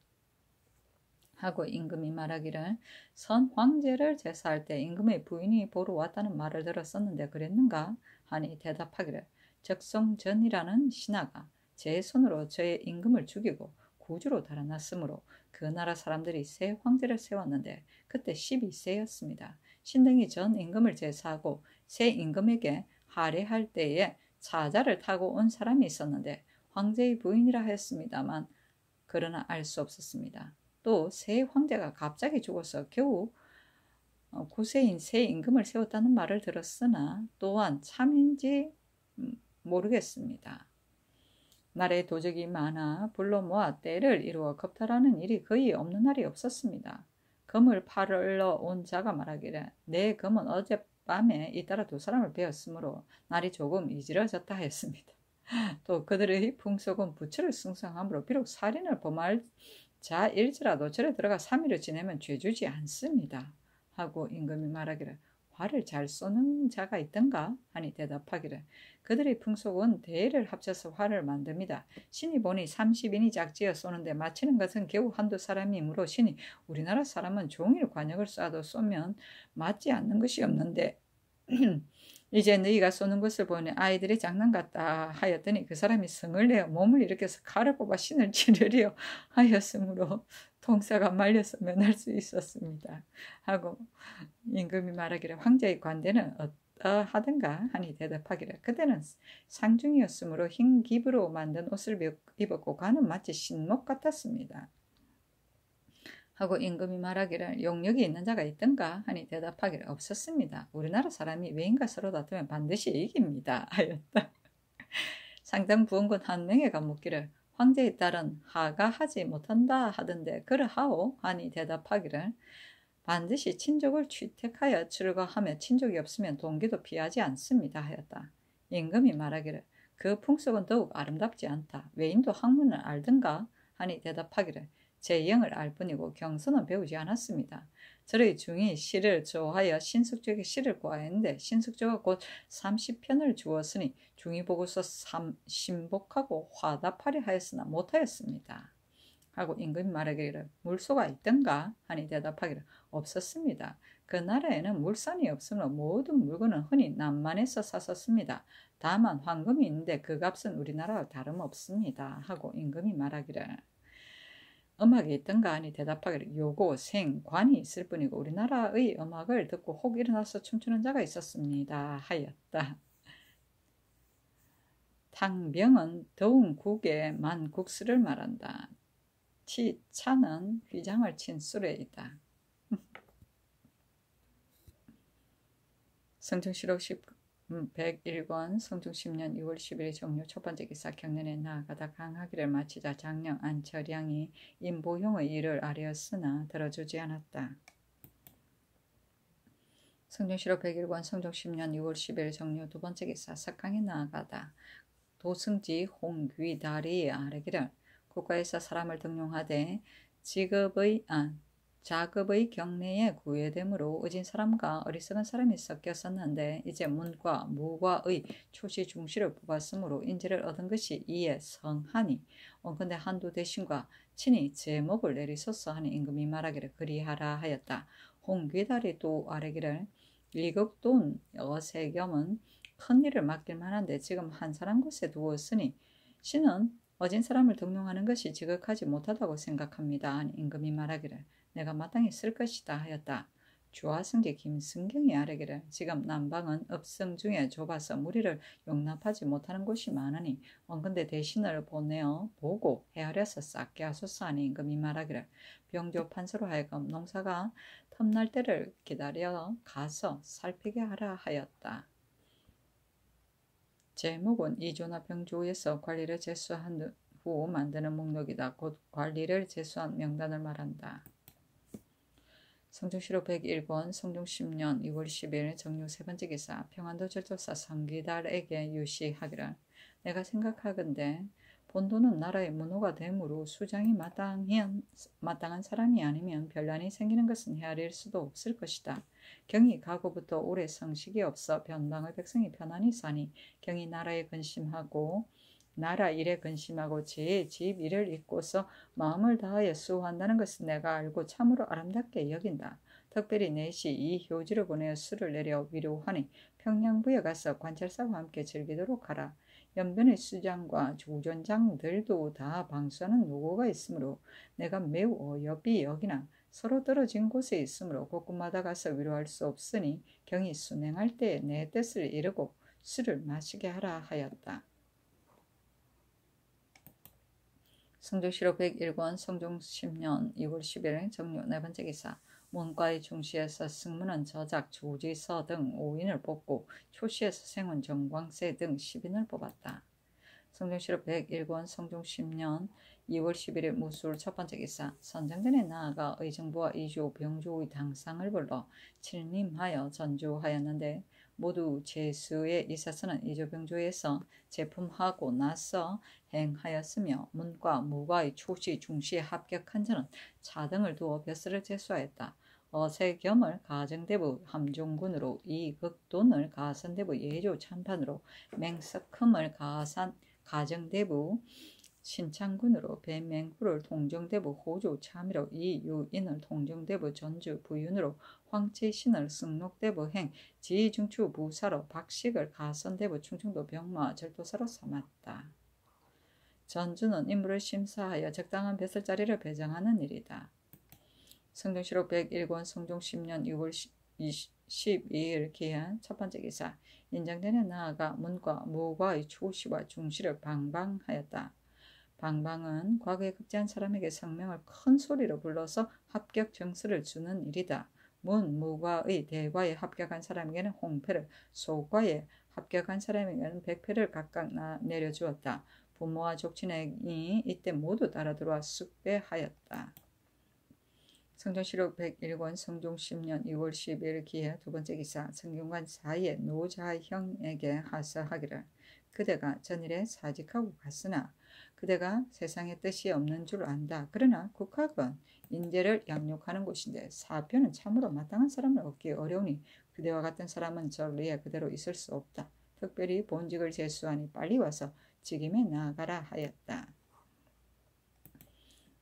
하고 임금이 말하기를 선 황제를 제사할 때 임금의 부인이 보러 왔다는 말을 들었었는데 그랬는가? 하니 대답하기를 적성전이라는 신하가 제 손으로 저의 임금을 죽이고 구주로 달아났으므로 그 나라 사람들이 새 황제를 세웠는데 그때 12세였습니다. 신등이 전 임금을 제사하고 새 임금에게 할애할 때에 사자를 타고 온 사람이 있었는데 황제의 부인이라 하였습니다만 그러나 알 수 없었습니다. 또 새 황제가 갑자기 죽어서 겨우 구세인 새 임금을 세웠다는 말을 들었으나 또한 참인지 모르겠습니다. 나라에 도적이 많아 불러 모아 때를 이루어 겁탈하는 일이 거의 없는 날이 없었습니다. 검을 팔러 온 자가 말하기를 내 검은 어젯밤에 잇따라 두 사람을 베었으므로 날이 조금 이지러졌다 하였습니다. 또 그들의 풍속은 부처를 숭상함으로 비록 살인을 범할 자일지라도 절에 들어가 3일을 지내면 죄주지 않습니다. 하고 임금이 말하기를 활을 잘 쏘는 자가 있던가? 하니 대답하기를 그들의 풍속은 대를 합쳐서 활을 만듭니다. 신이 보니 30인이 작지어 쏘는데 맞히는 것은 겨우 한두 사람이므로 신이 우리나라 사람은 종일 관역을 쏴도 쏘면 맞지 않는 것이 없는데 이제 너희가 쏘는 것을 보니 아이들이 장난 같다 하였더니 그 사람이 성을 내어 몸을 일으켜서 칼을 뽑아 신을 찌르려 하였으므로 통사가 말려서 면할 수 있었습니다. 하고 임금이 말하기를 황제의 관대는 어떠하던가 하니 대답하기를 그대는 상중이었으므로 흰 기브로 만든 옷을 입었고 관은 마치 신목 같았습니다. 하고 임금이 말하기를 용력이 있는 자가 있던가 하니 대답하기를 없었습니다. 우리나라 사람이 외인과 서로 다투면 반드시 이깁니다. 하였다. 상당 부원군 한 명에가 묻기를 황제의 딸은 하가 하지 못한다 하던데 그러하오? 하니 대답하기를 반드시 친족을 취택하여 출가하며 친족이 없으면 동기도 피하지 않습니다. 하였다. 임금이 말하기를 그 풍속은 더욱 아름답지 않다. 외인도 학문을 알던가? 하니 대답하기를 제 영을 알 뿐이고 경서는 배우지 않았습니다. 저의 중이 시를 좋아하여 신숙조에게 시를 구하였는데 신숙조가 곧 30편을 주었으니 중이 보고서 신복하고 화답하려 하였으나 못하였습니다. 하고 임금이 말하기를 물소가 있던가? 하니 대답하기를 없었습니다. 그 나라에는 물산이 없으므로 모든 물건은 흔히 남만에서 샀었습니다. 다만 황금이 있는데 그 값은 우리나라와 다름없습니다. 하고 임금이 말하기를 음악이 있던가 하니 대답하기를 요고 생관이 있을 뿐이고 우리나라의 음악을 듣고 혹 일어나서 춤추는 자가 있었습니다. 하였다. 탕병은 더운 국에 만 국수를 말한다. 차는 휘장을 친 수레이다. 성중실록 101권 성중 10년 2월 10일 종료 첫 번째 기사 경련에 나아가다 강하기를 마치자 장령 안철양이 임보형의 일을 아뢰었으나 들어주지 않았다. 성중실록 101권 성중 10년 2월 10일 종료 두 번째 기사 석강에 나아가다 도승지 홍귀다리에 아뢰기를 국가에서 사람을 등용하되 자급의 경내에 구애되므로 의진 사람과 어리석은 사람이 섞였었는데 이제 문과 무과의 초시 중시를 뽑았으므로 인지를 얻은 것이 이에 성하니 원컨대 한두 대신과 친히 제목을 내리소서 하니 임금이 말하기를 그리하라 하였다. 홍귀다리 또 아뢰기를 일극돈 어세겸은 큰 일을 맡길 만한데 지금 한 사람 곳에 두었으니 신은 어진 사람을 등용하는 것이 지극하지 못하다고 생각합니다. 하니 임금이 말하기를 내가 마땅히 쓸 것이다 하였다. 주하승제 김승경이 아뢰기를 지금 남방은 업성 중에 좁아서 무리를 용납하지 못하는 곳이 많으니 원컨대 대신을 보내어 보고 헤아려서 쌓게 하소서 하니 임금이 말하기를 병조 판서로 하여금 농사가 텀날 때를 기다려 가서 살피게 하라 하였다. 제목은 이조나 병조에서 관리를 제수한 후 만드는 목록이다. 곧 관리를 제수한 명단을 말한다. 성종실록 101권 성종 10년 2월 10일 정유 세 번째 기사 평안도 절도사 성기달에게 유시하기를 내가 생각하건대 본도는 나라의 문호가 되므로 수장이 마땅한 사람이 아니면 변란이 생기는 것은 헤아릴 수도 없을 것이다. 경이 가고부터 오래 성식이 없어 변방의 백성이 편안히 사니 경이 나라 일에 근심하고 제 집 일을 잊고서 마음을 다하여 수호한다는 것은 내가 알고 참으로 아름답게 여긴다. 특별히 내시 이 효지를 보내어 수를 내려 위로하니 평양부에 가서 관찰사와 함께 즐기도록 하라. 연변의 수장과 조전장들도 다 방수하는 노고가 있으므로 내가 매우 어여비 여기나 서로 떨어진 곳에 있으므로 곳곳마다 가서 위로할 수 없으니 경이 순행할 때에 내 뜻을 이루고 술을 마시게 하라 하였다. 성종실록 101권 성종 10년 2월 10일 정유 네 번째 기사 문과의 중시에서 승문은 저작 조지서 등 5인을 뽑고 초시에서 생훈 정광세 등 10인을 뽑았다. 성종실록 101권 성종 10년 2월 11일 무술 첫 번째 기사 선정전에 나아가 의정부와 이조 병조의 당상을 불러 칠림하여 전주하였는데 모두 제수에 있어서는 이조병조에서 제품하고 나서 행하였으며 문과 무과의 초시 중시에 합격한 자는 차등을 두어 벼슬을 제수하였다. 어세겸을 가정대부 함종군으로 이극돈을 가선대부 예조 참판으로 맹석흠을 가정대부 신창군으로 배맹구를 동정대부 호조 참의로 이유인을 동정대부 전주 부윤으로 황채신을 승록대부 행 지중추 부사로 박식을 가선대부 충청도 병마 절도사로 삼았다. 전주는 인물을 심사하여 적당한 벼슬자리를 배정하는 일이다. 성종실록 101권 성종 10년 6월 12일 기한 첫 번째 기사 인장전에 나아가 문과 무과의 초시와 중시를 방방하였다. 방방은 과거에 급제한 사람에게 성명을 큰 소리로 불러서 합격 증서를 주는 일이다. 무과의 대과에 합격한 사람에게는 홍패를, 소과에 합격한 사람에게는 백패를 각각 내려주었다. 부모와 족친이 이때 모두 따라 들어와 숙배하였다. 성종실록 101권 성종 10년 2월 10일 기해 두 번째 기사 성균관 사이의 노자형에게 하사하기를 그대가 전일에 사직하고 갔으나 그대가 세상의 뜻이 없는 줄 안다. 그러나 국학은 인재를 양육하는 곳인데 사표는 참으로 마땅한 사람을 얻기 어려우니 그대와 같은 사람은 전리에 그대로 있을 수 없다. 특별히 본직을 제수하니 빨리 와서 직임에 나아가라 하였다.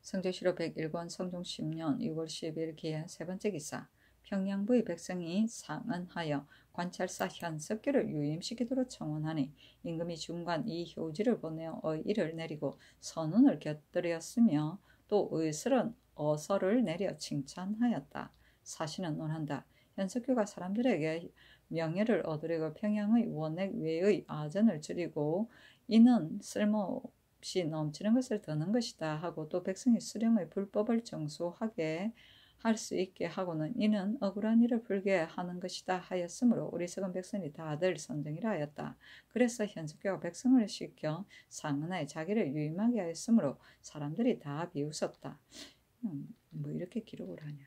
성종실록 101권 성종 10년 6월 10일 기해 세 번째 기사 평양부의 백성이 상언하여 관찰사 현석규를 유임시키도록 청원하니 임금이 중관 이효지를 보내어 의의를 내리고 선언을 곁들였으며 또 의설은 어서를 내려 칭찬하였다. 사신은 논한다. 현석규가 사람들에게 명예를 얻으려고 평양의 원액 외의 아전을 줄이고 이는 쓸모없이 넘치는 것을 드는 것이다 하고 또 백성이 수령의 불법을 정소하게 할 수 있게 하고는 이는 억울한 일을 풀게 하는 것이다 하였으므로 어리석은 백성이 다들 선정이라 하였다. 그래서 현석규가 백성을 시켜 상언하에 자기를 유임하게 하였으므로 사람들이 다 비웃었다. 뭐 이렇게 기록을 하냐.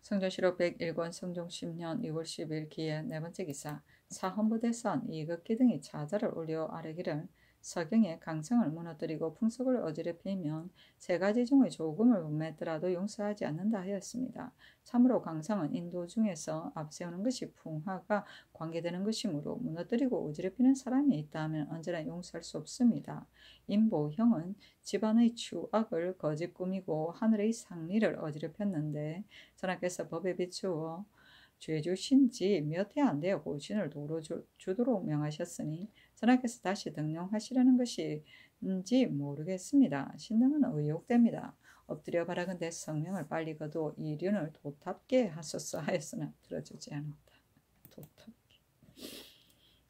성종실록 101권 성종 10년 2월 10일 기해 네 번째 기사 사헌부대선 이극기 등이 자자를 올려 아뢰기를 서경의 강성을 무너뜨리고 풍속을 어지럽히면 세 가지 중의 조금을 범했더라도 용서하지 않는다 하였습니다. 참으로 강성은 인도 중에서 앞세우는 것이 풍화가 관계되는 것이므로 무너뜨리고 어지럽히는 사람이 있다면 언제나 용서할 수 없습니다. 임보형은 집안의 추악을 거짓 꾸미고 하늘의 상리를 어지럽혔는데 전하께서 법에 비추어 죄주신 지 몇 해 안 되어 고신을 도로 주도록 명하셨으니 전하께서 다시 등용하시려는 것인지 모르겠습니다. 신등은 의혹됩니다. 엎드려 바라건대 성명을 빨리 거두어 이륜을 도탑게 하소서 하였으나 들어주지 않았다. 도탑게.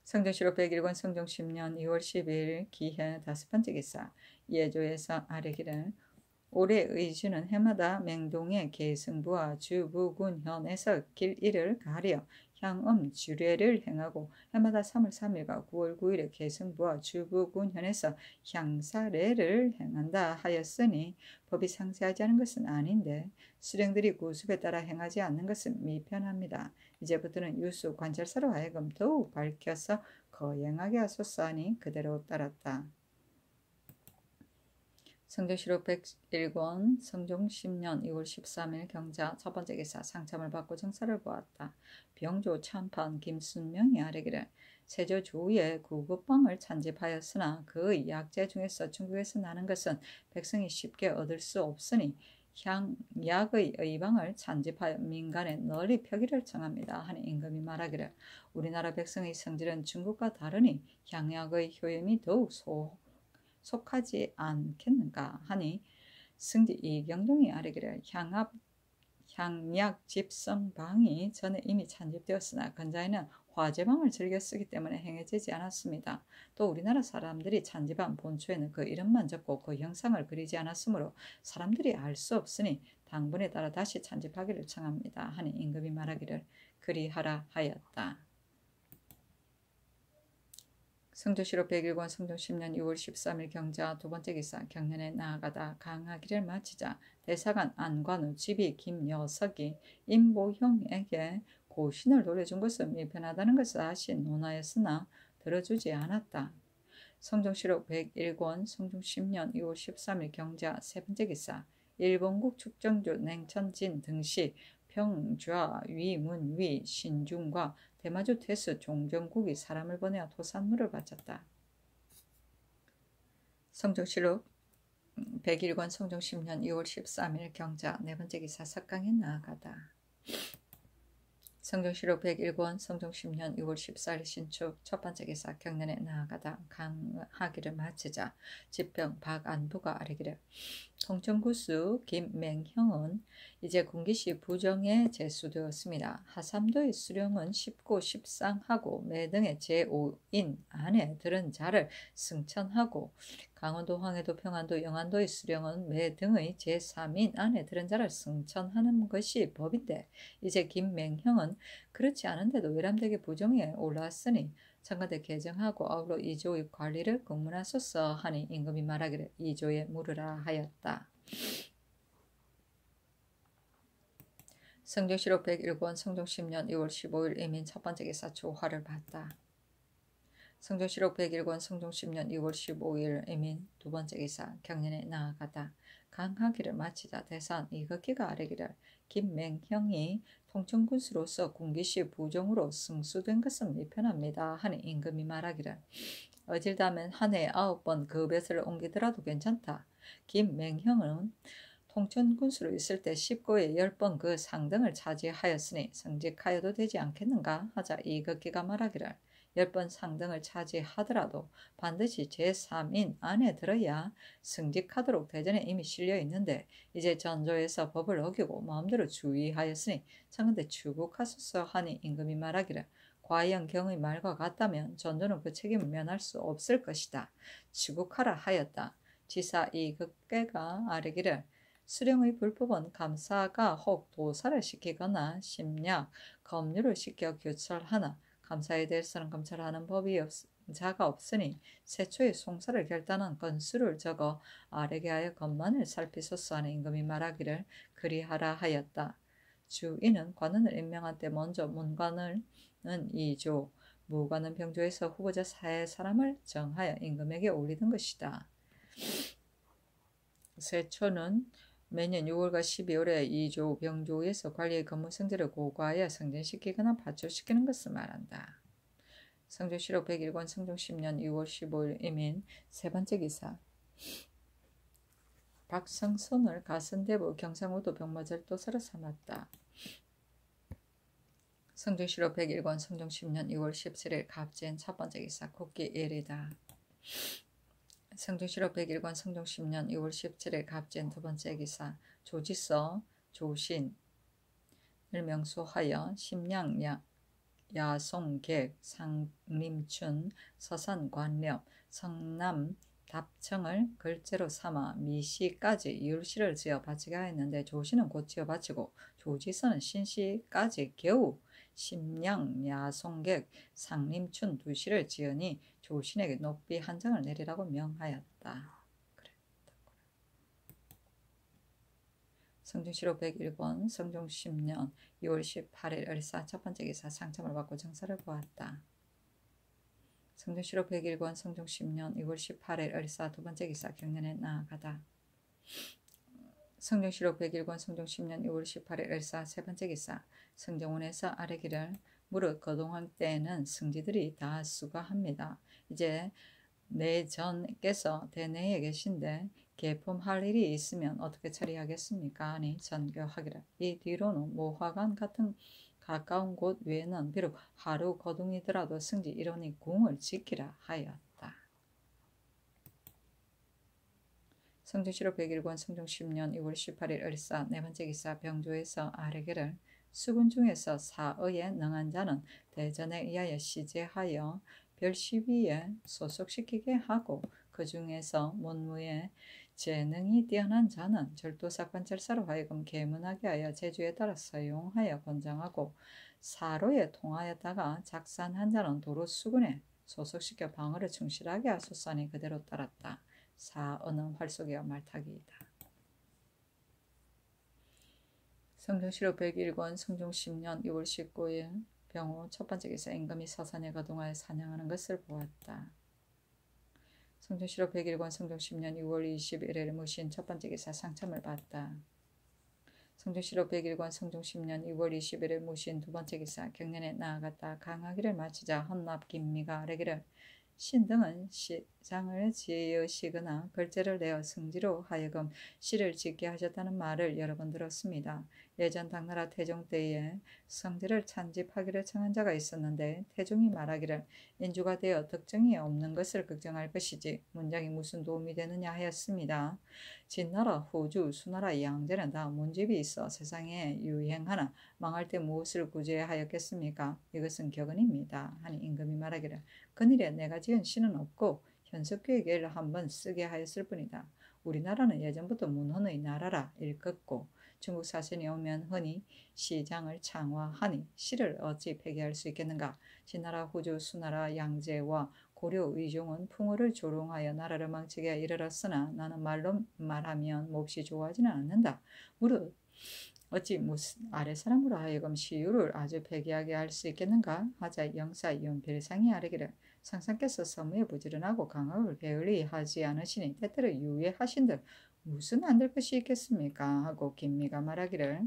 성종실록 101권 성종 10년 2월 10일 기해 다섯 번째 기사 예조에서 아뢰기를 올해 의주는 해마다 맹동의 계승부와 주부군현에서 길 일을 가려 향음 주례를 행하고 해마다 3월 3일과 9월 9일에 계승부와 주부군현에서 향사례를 행한다 하였으니 법이 상세하지 않은 것은 아닌데 수령들이 구습에 따라 행하지 않는 것은 미편합니다. 이제부터는 유수 관찰사로 하여금 더욱 밝혀서 거행하게 하소서 하니 그대로 따랐다. 성조실록 101권 성종 10년 2월 13일 경자 첫 번째 기사 상참을 받고 정사를 보았다. 병조 참판 김순명이 아뢰기를 세조 조에 구급방을 찬집하였으나 그의 약재 중에서 중국에서 나는 것은 백성이 쉽게 얻을 수 없으니 향약의 의방을 찬집하여 민간에 널리 펴기를 청합니다. 하니 임금이 말하기를 우리나라 백성의 성질은 중국과 다르니 향약의 효염이 더욱 속하지 않겠는가 하니 승지 이경동이 아뢰기를 향약 집성방이 전에 이미 찬집되었으나 근자에는 화제방을 즐겨 쓰기 때문에 행해지지 않았습니다. 또 우리나라 사람들이 찬집한 본초에는 그 이름만 적고 그 형상을 그리지 않았으므로 사람들이 알 수 없으니 당분에 따라 다시 찬집하기를 청합니다. 하니 임금이 말하기를 그리하라 하였다. 성조실록 101권 성종 10년 6월 13일 경자 두 번째 기사 경년에 나아가다 강하기를 마치자 대사관 안관우 집이 김여석이 임보형에게 고신을 돌려준 것은 미편하다는 것을 다시 논하였으나 들어주지 않았다. 성종실록 101권 성종 10년 2월 13일 경자 세 번째 기사 일본국 축정주 냉천진 등시 평좌 위문위 신중과 대마주 태수 종정국이 사람을 보내어 토산물을 바쳤다. 성종실록 101권 성종 10년 2월 13일 경자 네 번째 기사 석강에 나아가다. 성종실록 101권 성종 10년 2월 14일 신축 첫 번째 기사 경년에 나아가다 강하기를 마치자 집병 박안부가 아뢰기를 통천구수 김맹형은 이제 군기시 부정에 제수되었습니다. 하삼도의 수령은 19, 13하고 매등의 제5인 안에 들은 자를 승천하고 강원도, 황해도, 평안도, 영안도의 수령은 매등의 제3인 안에 들은 자를 승천하는 것이 법인데 이제 김맹형은 그렇지 않은데도 외람되게 부정에 올라왔으니 장관대 개정하고 아울러 이조의 관리를 공문하소서 하니 임금이 말하기를 이조에 물으라 하였다. 성종실록 101권 성종 10년 2월 15일 이민 첫 번째 기사 조화를 봤다. 성종실록 101권 성종 10년 2월 15일 이민 두 번째 기사 경년에 나아가다 강하기를 마치자 대산 이극기가 아뢰기를 김맹형이 통천군수로서 군기시 부정으로 승수된 것은 미편합니다. 하니 임금이 말하기를 어질다면 한 해에 9번 그 뱃을 옮기더라도 괜찮다. 김맹형은 통천군수로 있을 때 19에 10번 그 상등을 차지하였으니 승직하여도 되지 않겠는가 하자 이극기가 말하기를 10번 상등을 차지하더라도 반드시 제3인 안에 들어야 승직하도록 대전에 이미 실려 있는데 이제 전조에서 법을 어기고 마음대로 주의하였으니 청근대 추국하소서 하니 임금이 말하기를 과연 경의 말과 같다면 전조는 그 책임을 면할 수 없을 것이다. 추국하라 하였다. 지사 이극계가 아뢰기를 수령의 불법은 감사가 혹 도사를 시키거나 심약, 검류를 시켜 교철하나 감사에 대해서는 검찰하는 법이 자가 없으니 세초에 송사를 결단한 건수를 적어 아래게 하여 것만을 살피소서 하는 임금이 말하기를 그리하라 하였다. 주인은 관원을 임명한 때 먼저 문관은 2조, 무관은 병조에서 후보자 4의 사람을 정하여 임금에게 올리던 것이다. 세초는 매년 6월과 12월에 2조 병조에서 관리의 근무 성질을 고과하여 승진시키거나 파출시키는 것을 말한다. 성종실록 101권 성종 10년 2월 15일 이민 세 번째 기사 박성선을 가선대부 경상우도 병마절도사로 삼았다. 성종실록 101권 성종 10년 2월 17일 갑진 첫 번째 기사 국기 1이다. 성종실록 101권 성종 10년 2월 17일 갑진 두 번째 기사 조지서 조신을 명소하여 심양 야송객 상림춘 서산관렵 성남 답청을 글재로 삼아 미시까지 이율시를 지어 바치게 하였는데 조시는 곧 지어 바치고 조지서는 신시까지 겨우 심령, 야송객, 상림춘 두 시를 지으니 조신에게 높이 한정을 내리라고 명하였다. 성중시로 101권 성종 10년 2월 18일 을사 첫 번째 기사 상참을 받고 정사를 보았다. 성중시로 101권 성종 10년 2월 18일 을사 두 번째 기사 경년에 나아가다. 성종시로 101권 성종 10년 2월 18일 을사 세 번째 기사 성정원에서 아뢰기를 무릇 그동안 때에는 승지들이 다 수고합니다. 이제 내전께서 대내에 계신데 개품할 일이 있으면 어떻게 처리하겠습니까? 하니 전교하기를 이 뒤로는 모화관 같은 가까운 곳 외에는 비록 하루 거둥이더라도 승지 이러니 궁을 지키라 하였다. 성종시로 101권 성종 10년 2월 18일 을사 네 번째 기사 병조에서 아뢰기를 수군 중에서 사의에 능한 자는 대전에 의하여 시제하여 별시위에 소속시키게 하고 그 중에서 문무에 재능이 뛰어난 자는 절도사건 절사로 하여금 계문하게 하여 제주에 따라 사용하여 권장하고 사로에 통하였다가 작산한 자는 도로 수군에 소속시켜 방어를 충실하게 하소서니 그대로 따랐다. 사어는 활쏘기와 말타기이다. 성종시로 101권 성종 10년 2월 19일 병호 첫 번째 기사 임금이 서산에 거동하여 사냥하는 것을 보았다. 성종시로 101권 성종 10년 2월 21일 무신 첫 번째 기사 상참을 받다. 성종시로 101권 성종 10년 2월 21일 무신 두 번째 기사 경년에 나아갔다. 강하기를 마치자 헌납 김미가 아뢰기를 신등은 시장을 지으시거나 글제를 내어 승지로 하여금 시를 짓게 하셨다는 말을 여러 번 들었습니다. 예전 당나라 태종 때에 성지를 찬집하기를 청한 자가 있었는데 태종이 말하기를 인주가 되어 덕정이 없는 것을 걱정할 것이지 문장이 무슨 도움이 되느냐 하였습니다. 진나라, 호주, 수나라, 양제는 다 문집이 있어 세상에 유행하나 망할 때 무엇을 구제하였겠습니까? 이것은 격언입니다. 하니 임금이 말하기를 그일에 내가 지은 시는 없고 현석교에게를 한번 쓰게 하였을 뿐이다. 우리나라는 예전부터 문헌의 나라라 일컫고 중국 사신이 오면 흔히 시장을 창화하니 시를 어찌 폐기할 수 있겠는가. 진나라, 호주, 수나라, 양제와 고려, 의종은 풍어를 조롱하여 나라를 망치게 이르렀으나 나는 말로 말하면 몹시 좋아하지는 않는다. 무릇 어찌 무슨 아랫사람으로 하여금 시유를 아주 폐기하게 할 수 있겠는가 하자 영사 윤필상이 아뢰기를 상상께서 서무에 부지런하고 강학을 게을리 하지 않으시니 때때로 유예하신들 무슨 안 될 것이 있겠습니까? 하고 김미가 말하기를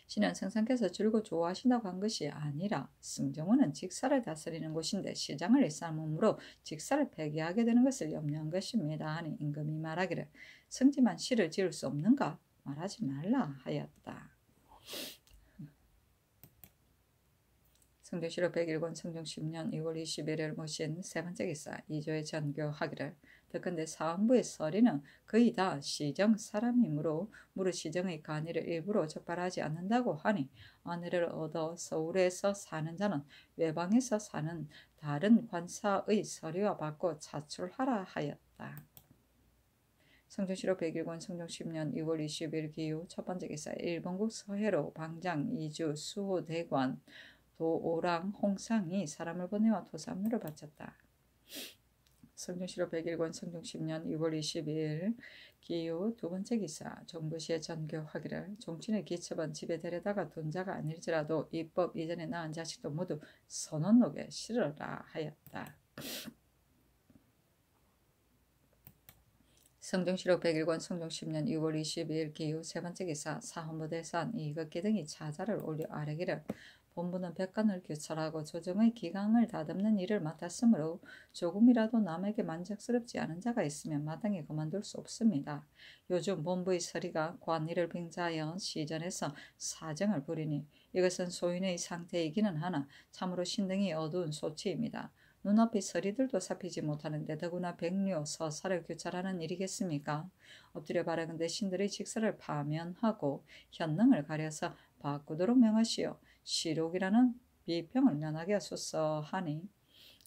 신은 상상께서 줄곧 좋아하신다고 한 것이 아니라 승정원은 직사를 다스리는 곳인데 시장을 일삼음으로 직사를 폐기하게 되는 것을 염려한 것입니다. 하니 임금이 말하기를 승지만 시를 지을 수 없는가? 말하지 말라 하였다. 성종시로 101권 성종 10년 2월 21일 모신 세 번째 기사 2조에 전교하기를 듣건대 사헌부의 서리는 거의 다 시정 사람이므로 무릇 시정의 간의를 일부러 적발하지 않는다고 하니 아내를 얻어 서울에서 사는 자는 외방에서 사는 다른 관사의 서리와 받고 차출하라 하였다. 성종시로 101권 성종 10년 2월 20일 기후 첫 번째 기사 일본국 서해로 방장 이주 수호 대관 도오랑 홍상이 사람을 보내와 토사물을 바쳤다. 성종시로 101권 성종 10년 2월 22일 기후 두 번째 기사 정부시에 전교하기를 종친의 기첩은 집에 데려다가 둔 자가 아닐지라도 입법 이전에 낳은 자식도 모두 선원록에 실으라 하였다. 성종시로 101권 성종 10년 2월 22일 기후 세 번째 기사 사헌부 대산 이극기 등이 자자를 올려 아뢰기를 본부는 백관을 규찰하고 조정의 기강을 다듬는 일을 맡았으므로 조금이라도 남에게 만족스럽지 않은 자가 있으면 마땅히 그만둘 수 없습니다. 요즘 본부의 서리가 관일을 빙자하여 시전에서 사정을 부리니 이것은 소인의 상태이기는 하나 참으로 신등이 어두운 소치입니다. 눈앞의 서리들도 살피지 못하는데 더구나 백료, 서사를 규찰하는 일이겠습니까? 엎드려 바라건대 신들의 직서를 파면하고 현능을 가려서 바꾸도록 명하시오. 시록이라는 비평을 면하게 하소서 하니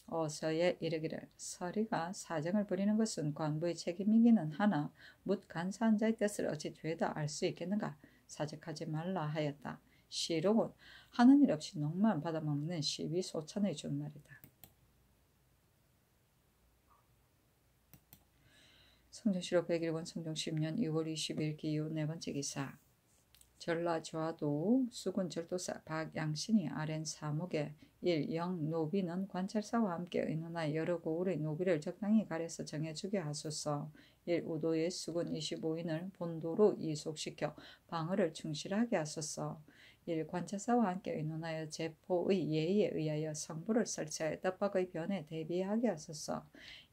어서에 이르기를 서리가 사정을 부리는 것은 관부의 책임이기는 하나 묻 간사한 자의 뜻을 어찌 죄다 알 수 있겠는가? 사직하지 말라 하였다. 시록은 하는 일 없이 녹만 받아먹는 시비 소찬의 준말이다. 성종시로 101권 성종 10년 2월 20일 기후 네 번째 기사. 전라좌도 수군 절도사 박양신이 아랜 사목에 1. 영 노비는 관찰사와 함께 의논하여 여러 고을의 노비를 적당히 가려서 정해주게 하소서. 1. 우도의 수군 25인을 본도로 이속시켜 방어를 충실하게 하소서. 1. 관찰사와 함께 의논하여 제포의 예의에 의하여 성부를 설치하여 떡밥의 변에 대비하게 하소서.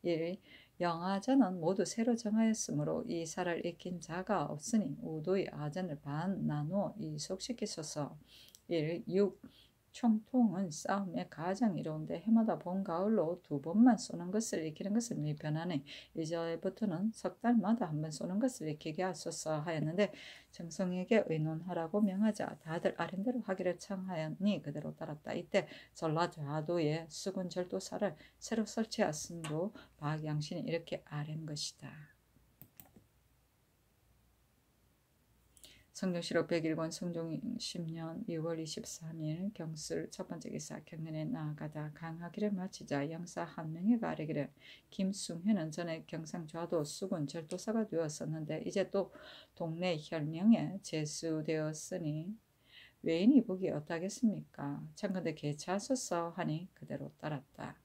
1. 영아전은 모두 새로 정하였으므로 이 살을 익힌 자가 없으니 우도의 아전을 반 나누어 이속시키소서. 1. 6. 총통은 싸움에 가장 이로운데 해마다 봄 가을로 2번만 쏘는 것을 익히는 것을 미편하니 이제부터는 석 달마다 한 번 쏘는 것을 익히게 하소서 하였는데 정성에게 의논하라고 명하자 다들 아랜대로 하기를 청하였니 그대로 따랐다. 이때 전라좌도에 수군 절도사를 새로 설치하였으므로 박양신이 이렇게 아랜 것이다. 성종시로 101권 성종 10년 2월 23일 경술 첫 번째 기사. 경연에 나아가다 강하기를 마치자 영사 한 명이가 아뢰기를 김숭현은 전에 경상좌도 수군 절도사가 되었었는데 이제 또 동네 혈령에 제수되었으니 외인이 보기 어떠하겠습니까? 청컨대 개차소서 하니 그대로 따랐다.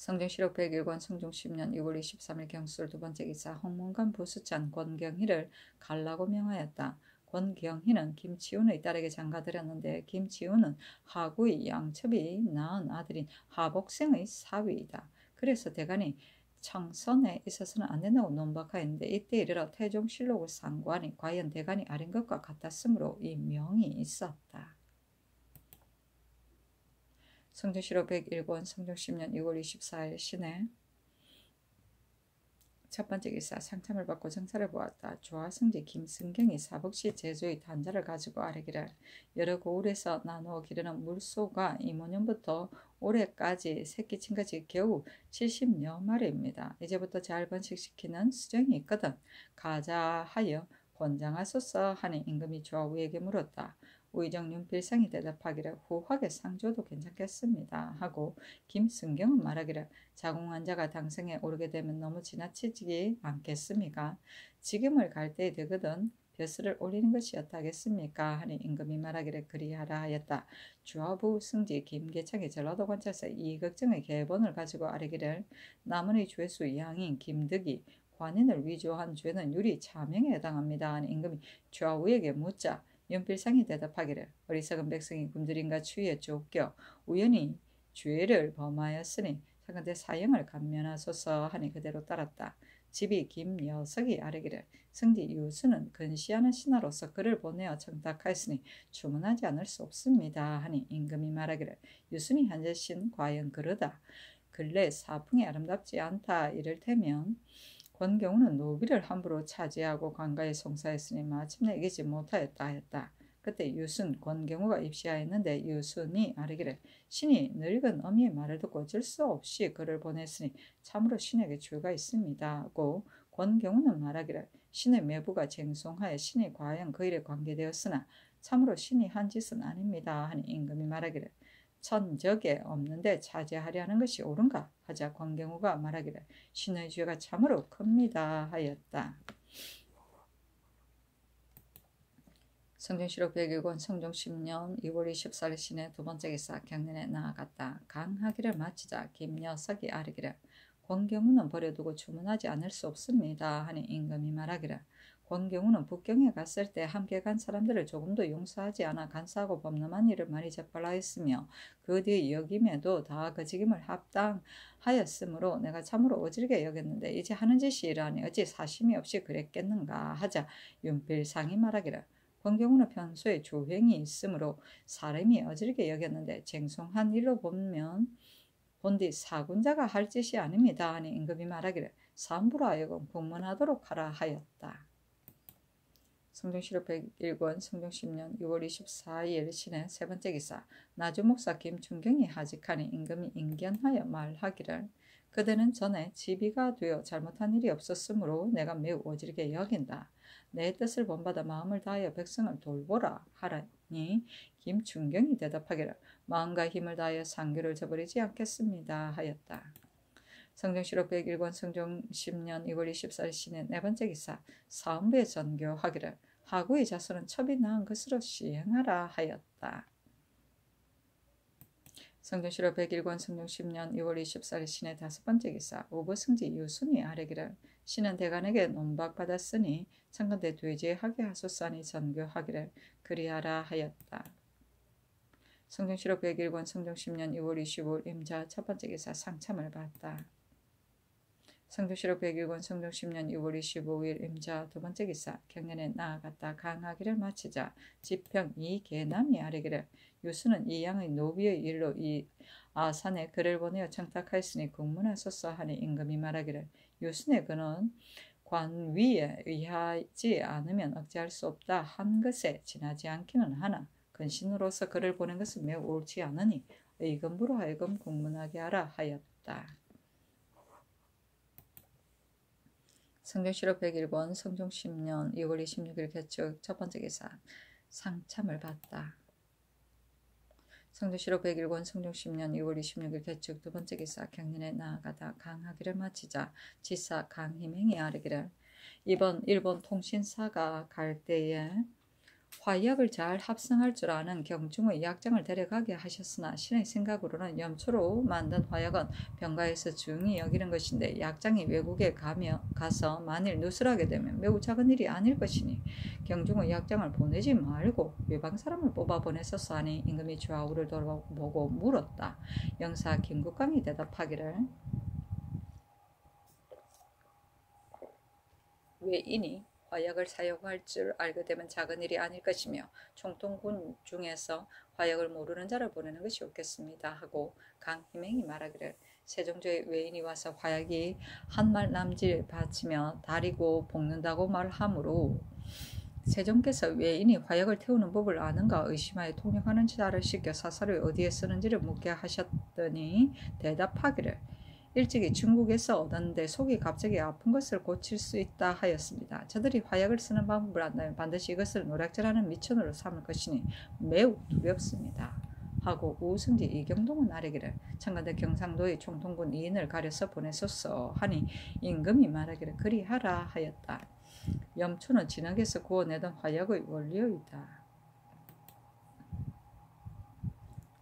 성종시록 101권 성종 10년 2월 23일 경술 두 번째 기사. 홍문관 부수찬 권경희를 갈라고 명하였다. 권경희는 김치훈의 딸에게 장가들였는데 김치훈은 하구의 양첩이 낳은 아들인 하복생의 사위이다. 그래서 대간이 청선에 있어서는 안 된다고 논박하였는데 이때 이르러 태종실록을 상고하니 과연 대간이 아린 것과 같았으므로 이 명이 있었다. 성종시록 101권 성종 10년 2월 24일 신해 첫 번째 기사. 상참을 받고 정사를 보았다. 조화성지 김승경이 사복시 제주의 단자를 가지고 아뢰기를 여러 고을에서 나누어 기르는 물소가 이모년부터 올해까지 새끼친 것이 겨우 70여 마리입니다. 이제부터 잘 번식시키는 수정이 있거든 가자하여 권장하소서 하니 임금이 조화우에게 물었다. 우의정 윤필상이 대답하기를 후하게 상조도 괜찮겠습니다 하고 김승경은 말하기를 자궁환자가 당생에 오르게 되면 너무 지나치지 않겠습니까? 지금을 갈 때에 되거든 벼슬을 올리는 것이 어떠하겠습니까? 하니 임금이 말하기를 그리하라 하였다. 주하부 승지 김계창이 전라도 관찰사 이극정의 계본을 가지고 아뢰기를 남원의 죄수 양인 김득이 관인을 위조한 죄는 유리 차명에 해당합니다 하니 임금이 주하우에게 묻자 윤필상이 대답하기를 어리석은 백성이 굶주림과 추위에 쫓겨 우연히 죄를 범하였으니 상간대 사형을 감면하소서 하니 그대로 따랐다. 집이 김여석이 아뢰기를 승지 유수는 근시하는 신하로서 그를 보내어 청탁하였으니 주문하지 않을 수 없습니다 하니 임금이 말하기를 유순이 한제신 과연 그러다. 근래 사풍이 아름답지 않다 이를테면 권경우는 노비를 함부로 차지하고 관가에 송사했으니 마침내 이기지 못하였다 하였다. 그때 유순 권경우가 입시하였는데 유순이 아뢰기를 신이 늙은 어미의 말을 듣고 어쩔 수 없이 그를 보냈으니 참으로 신에게 죄가 있습니다 하고 권경우는 말하기를 신의 매부가 쟁송하여 신이 과연 그 일에 관계되었으나 참으로 신이 한 짓은 아닙니다 하니 임금이 말하기를 천적에 없는데 차지하려 하는 것이 옳은가 하자 권경우가 말하기를 신의 죄가 참으로 큽니다 하였다. 성종시록 101권 성종 10년 2월 24일 신의 두 번째 기사. 경연에 나아갔다. 강하기를 마치자 김여석이 아뢰기를 권경우는 버려두고 주문하지 않을 수 없습니다 하니 임금이 말하기를 권경우는 북경에 갔을 때 함께 간 사람들을 조금도 용서하지 않아 간사하고 범람한 일을 많이 적발하였으며 그 뒤에 역임에도 다 거짓임을 합당하였으므로 내가 참으로 어질게 여겼는데 이제 하는 짓이 이러하니 어찌 사심이 없이 그랬겠는가 하자 윤필상이 말하기를 권경우는 평소에 조행이 있으므로 사람이 어질게 여겼는데 쟁송한 일로 보면 본디 사군자가 할 짓이 아닙니다 하니 임금이 말하기를 삼부로 하여금 공문하도록 하라 하였다. 성종시록 101권 성종 10년 6월 24일 신의 세 번째 기사. 나주목사 김춘경이 하직하니 임금이 인견하여 말하기를 그대는 전에 지비가 되어 잘못한 일이 없었으므로 내가 매우 어지르게 여긴다. 내 뜻을 본받아 마음을 다하여 백성을 돌보라 하라니 김춘경이 대답하기를 마음과 힘을 다하여 상교를 저버리지 않겠습니다 하였다. 성경시록 101권 성종 10년 2월 24일 시내 네 번째 기사 사음부에 전교하기를 하구의 자손은 첩이 나은 것으로 시행하라 하였다. 성경시록 101권 성종 10년 2월 24일 시내 다섯 번째 기사 오버승지 유순이 아뢰기를 신은 대간에게 논박받았으니 청건대 되제하게 하소서니 전교하기를 그리하라 하였다. 성경시록 101권 성종 10년 2월 25일 임자 첫 번째 기사 상참을 받다. 성경시록 101권 성종 10년 2월 25일 임자 두 번째 기사 경년에 나아갔다 강하기를 마치자 지평 이계남이 아뢰기를 유수는 이 양의 노비의 일로 이 아산에 글을 보내어 청탁하였으니 국문하소서 하니 임금이 말하기를 유순의 그는 관위에 의하지 않으면 억제할 수 없다 한 것에 지나지 않기는 하나 근신으로서 글을 보낸 것은 매우 옳지 않으니 의금부로 하여금 국문하게 하라 하였다. 성경시록 101권 성종 10년 2월 26일 개축 첫 번째 기사 상참을 받다. 성경시록 101권 성종 10년 2월 26일 개축 두 번째 기사 경년에 나아가다 강하기를 마치자 지사 강희맹이 아뢰기를 이번 일본 통신사가 갈 때에 화약을 잘 합성할 줄 아는 경중의 약장을 데려가게 하셨으나 신의 생각으로는 염초로 만든 화약은 병가에서 중히 여기는 것인데 약장이 외국에 가서 만일 누설하게 되면 매우 작은 일이 아닐 것이니 경중의 약장을 보내지 말고 외방 사람을 뽑아 보내소서 하니 임금이 좌우를 돌아보고 물었다. 영사 김국강이 대답하기를 외인이 화약을 사용할 줄 알게 되면 작은 일이 아닐 것이며 총통군 중에서 화약을 모르는 자를 보내는 것이 옳겠습니다 하고 강희맹이 말하기를 세종조의 외인이 와서 화약이 한말 남질 바치며 다리고 볶는다고 말하므로 세종께서 외인이 화약을 태우는 법을 아는가 의심하여 통역하는 자를 시켜 사사를 어디에 쓰는지를 묻게 하셨더니 대답하기를 일찍이 중국에서 얻었는데 속이 갑자기 아픈 것을 고칠 수 있다 하였습니다. 저들이 화약을 쓰는 방법을 안다면 반드시 이것을 노략질하는 미천으로 삼을 것이니 매우 두렵습니다. 하고 우승지 이경동은 아뢰기를 청간대 경상도의 총통군 이인을 가려서 보내소서 하니 임금이 말하기를 그리하라 하였다. 염초는 진흙에서 구워내던 화약의 원료이다.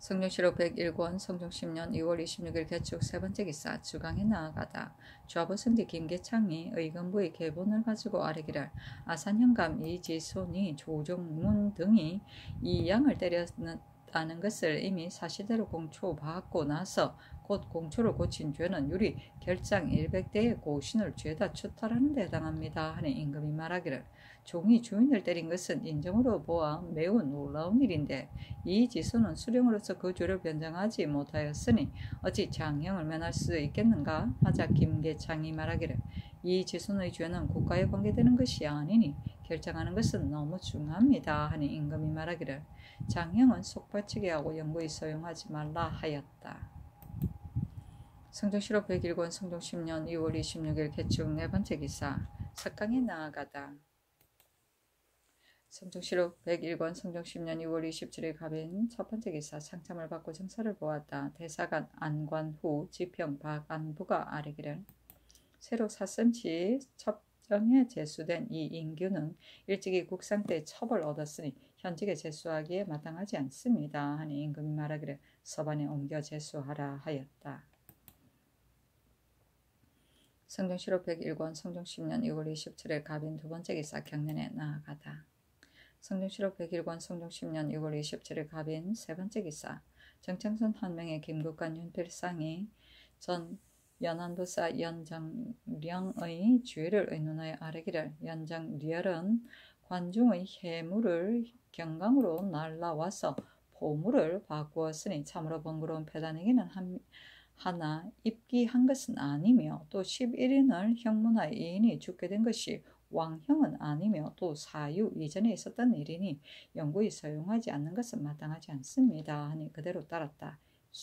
성경시록 101권 성종 10년 2월 26일 개축 세 번째 기사 주강에 나아가다 좌보승지 김계창이 의금부의 계본을 가지고 아뢰기를 아산현감 이지손이 조정문 등이 이 양을 때렸다는 것을 이미 사실대로 공초받고 나서 곧 공초를 고친 죄는 유리 결장 100대의 고신을 죄다 추탈하는 데 해당합니다 하니 임금이 말하기를 종이 주인을 때린 것은 인정으로 보아 매우 놀라운 일인데 이 지수는 수령으로서 그 죄를 변정하지 못하였으니 어찌 장형을 면할 수 있겠는가 하자 김계창이 말하기를 이 지수의 죄는 국가에 관계되는 것이 아니니 결정하는 것은 너무 중합니다 하니 임금이 말하기를 장형은 속바치게 하고 영구히 소용하지 말라 하였다. 성종시록 101권 성종 10년 2월 26일 개축 네 번째 기사 석강에 나아가다. 성종시록 101권 성종 10년 2월 27일 갑인 첫 번째 기사 상참을 받고 정사를 보았다. 대사관 안관후 지평 박안부가 아뢰기를 새로 사슴치 첩정에 제수된 이 인규는 일찍이 국상 때 첩을 얻었으니 현직에 제수하기에 마땅하지 않습니다 하니 임금이 말하기를 서반에 옮겨 제수하라 하였다. 성종시록 101권 성종 10년 2월 27일 갑인 두 번째 기사 경년에 나아가다. 성종시록 101권 성종 10년 2월 27일 갑인 세 번째 기사 정창선 한 명의 김국관 윤필상이 전 연안도사 연장령의 죄를 의논하여 아뢰기를 연장렬은 관중의 해물을 경강으로 날라와서 포물을 바꾸었으니 참으로 번거로운 패단이기는 하나 입기한 것은 아니며 또 11인을 형문하여 2인이 죽게 된 것이 왕형은 아니며 또 사유 이전에 있었던 일이니 영구히 소용하지 않는 것은 마땅하지 않습니다 하니 그대로 따랐다.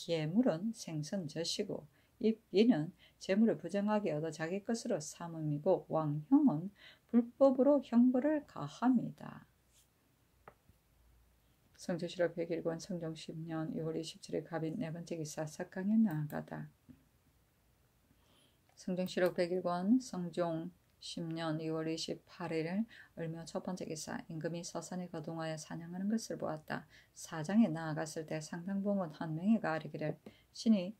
해물은 생선젓이고 입기는 재물을 부정하게 얻어 자기 것으로 삼음이고 왕형은 불법으로 형벌을 가합니다. 성조실록 101권 성종 10년 6월 27일 갑인 네 번째 기사 석강에 나아가다. 성종실록 101권 성종 10년 2월 28일 을묘 첫 번째 기사 임금이 서산에 거동하여 사냥하는 것을 보았다. 사장에 나아갔을 때 상당봉은 한 명이가 아뢰기를 신이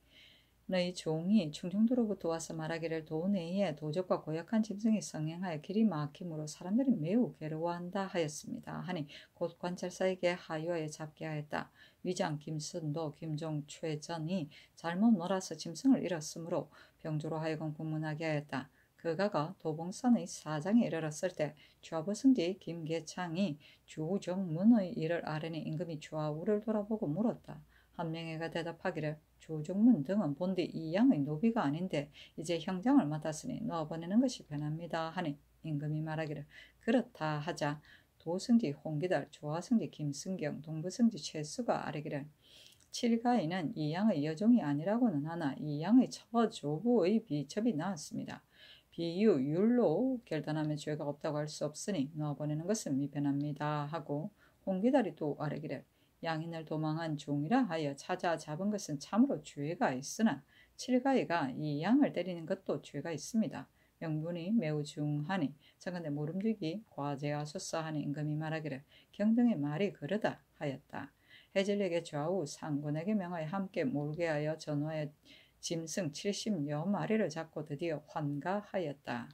너희 종이 충청도로부터 와서 말하기를 도 내에 도적과 고약한 짐승이 성행하여 길이 막힘으로 사람들이 매우 괴로워한다 하였습니다. 하니 곧 관찰사에게 하유하여 잡게 하였다. 위장 김순도 김종 최전이 잘못 놀아서 짐승을 잃었으므로 병조로 하여금 구문하게 하였다. 그가가 도봉산의 사장에 이르렀을 때 좌부승지 김계창이 주정문의 일을 아뢰니 임금이 좌우를 돌아보고 물었다. 한 명에가 대답하기를 조정문 등은 본디 이 양의 노비가 아닌데 이제 형장을 맡았으니 놓아보내는 것이 편합니다 하니 임금이 말하기를 그렇다 하자 도승지 홍기달, 조하승지 김승경, 동부승지 최수가 아뢰기를 칠가이는 이 양의 여종이 아니라고는 하나 이 양의 처조부의 비첩이 나왔습니다. 비유율로 결단하면 죄가 없다고 할 수 없으니 놓아보내는 것은 미편합니다 하고 홍기달이 또 아뢰기를 양인을 도망한 종이라 하여 찾아 잡은 것은 참으로 죄가 있으나 칠가이가 이 양을 때리는 것도 죄가 있습니다. 명분이 매우 중하니 청컨대 모름지기 과제하소서 하니 임금이 말하기를 경등의 말이 그러다 하였다. 해질에게 좌우 상군에게 명하여 함께 몰게 하여 전화에 짐승 70여 마리를 잡고 드디어 환가하였다.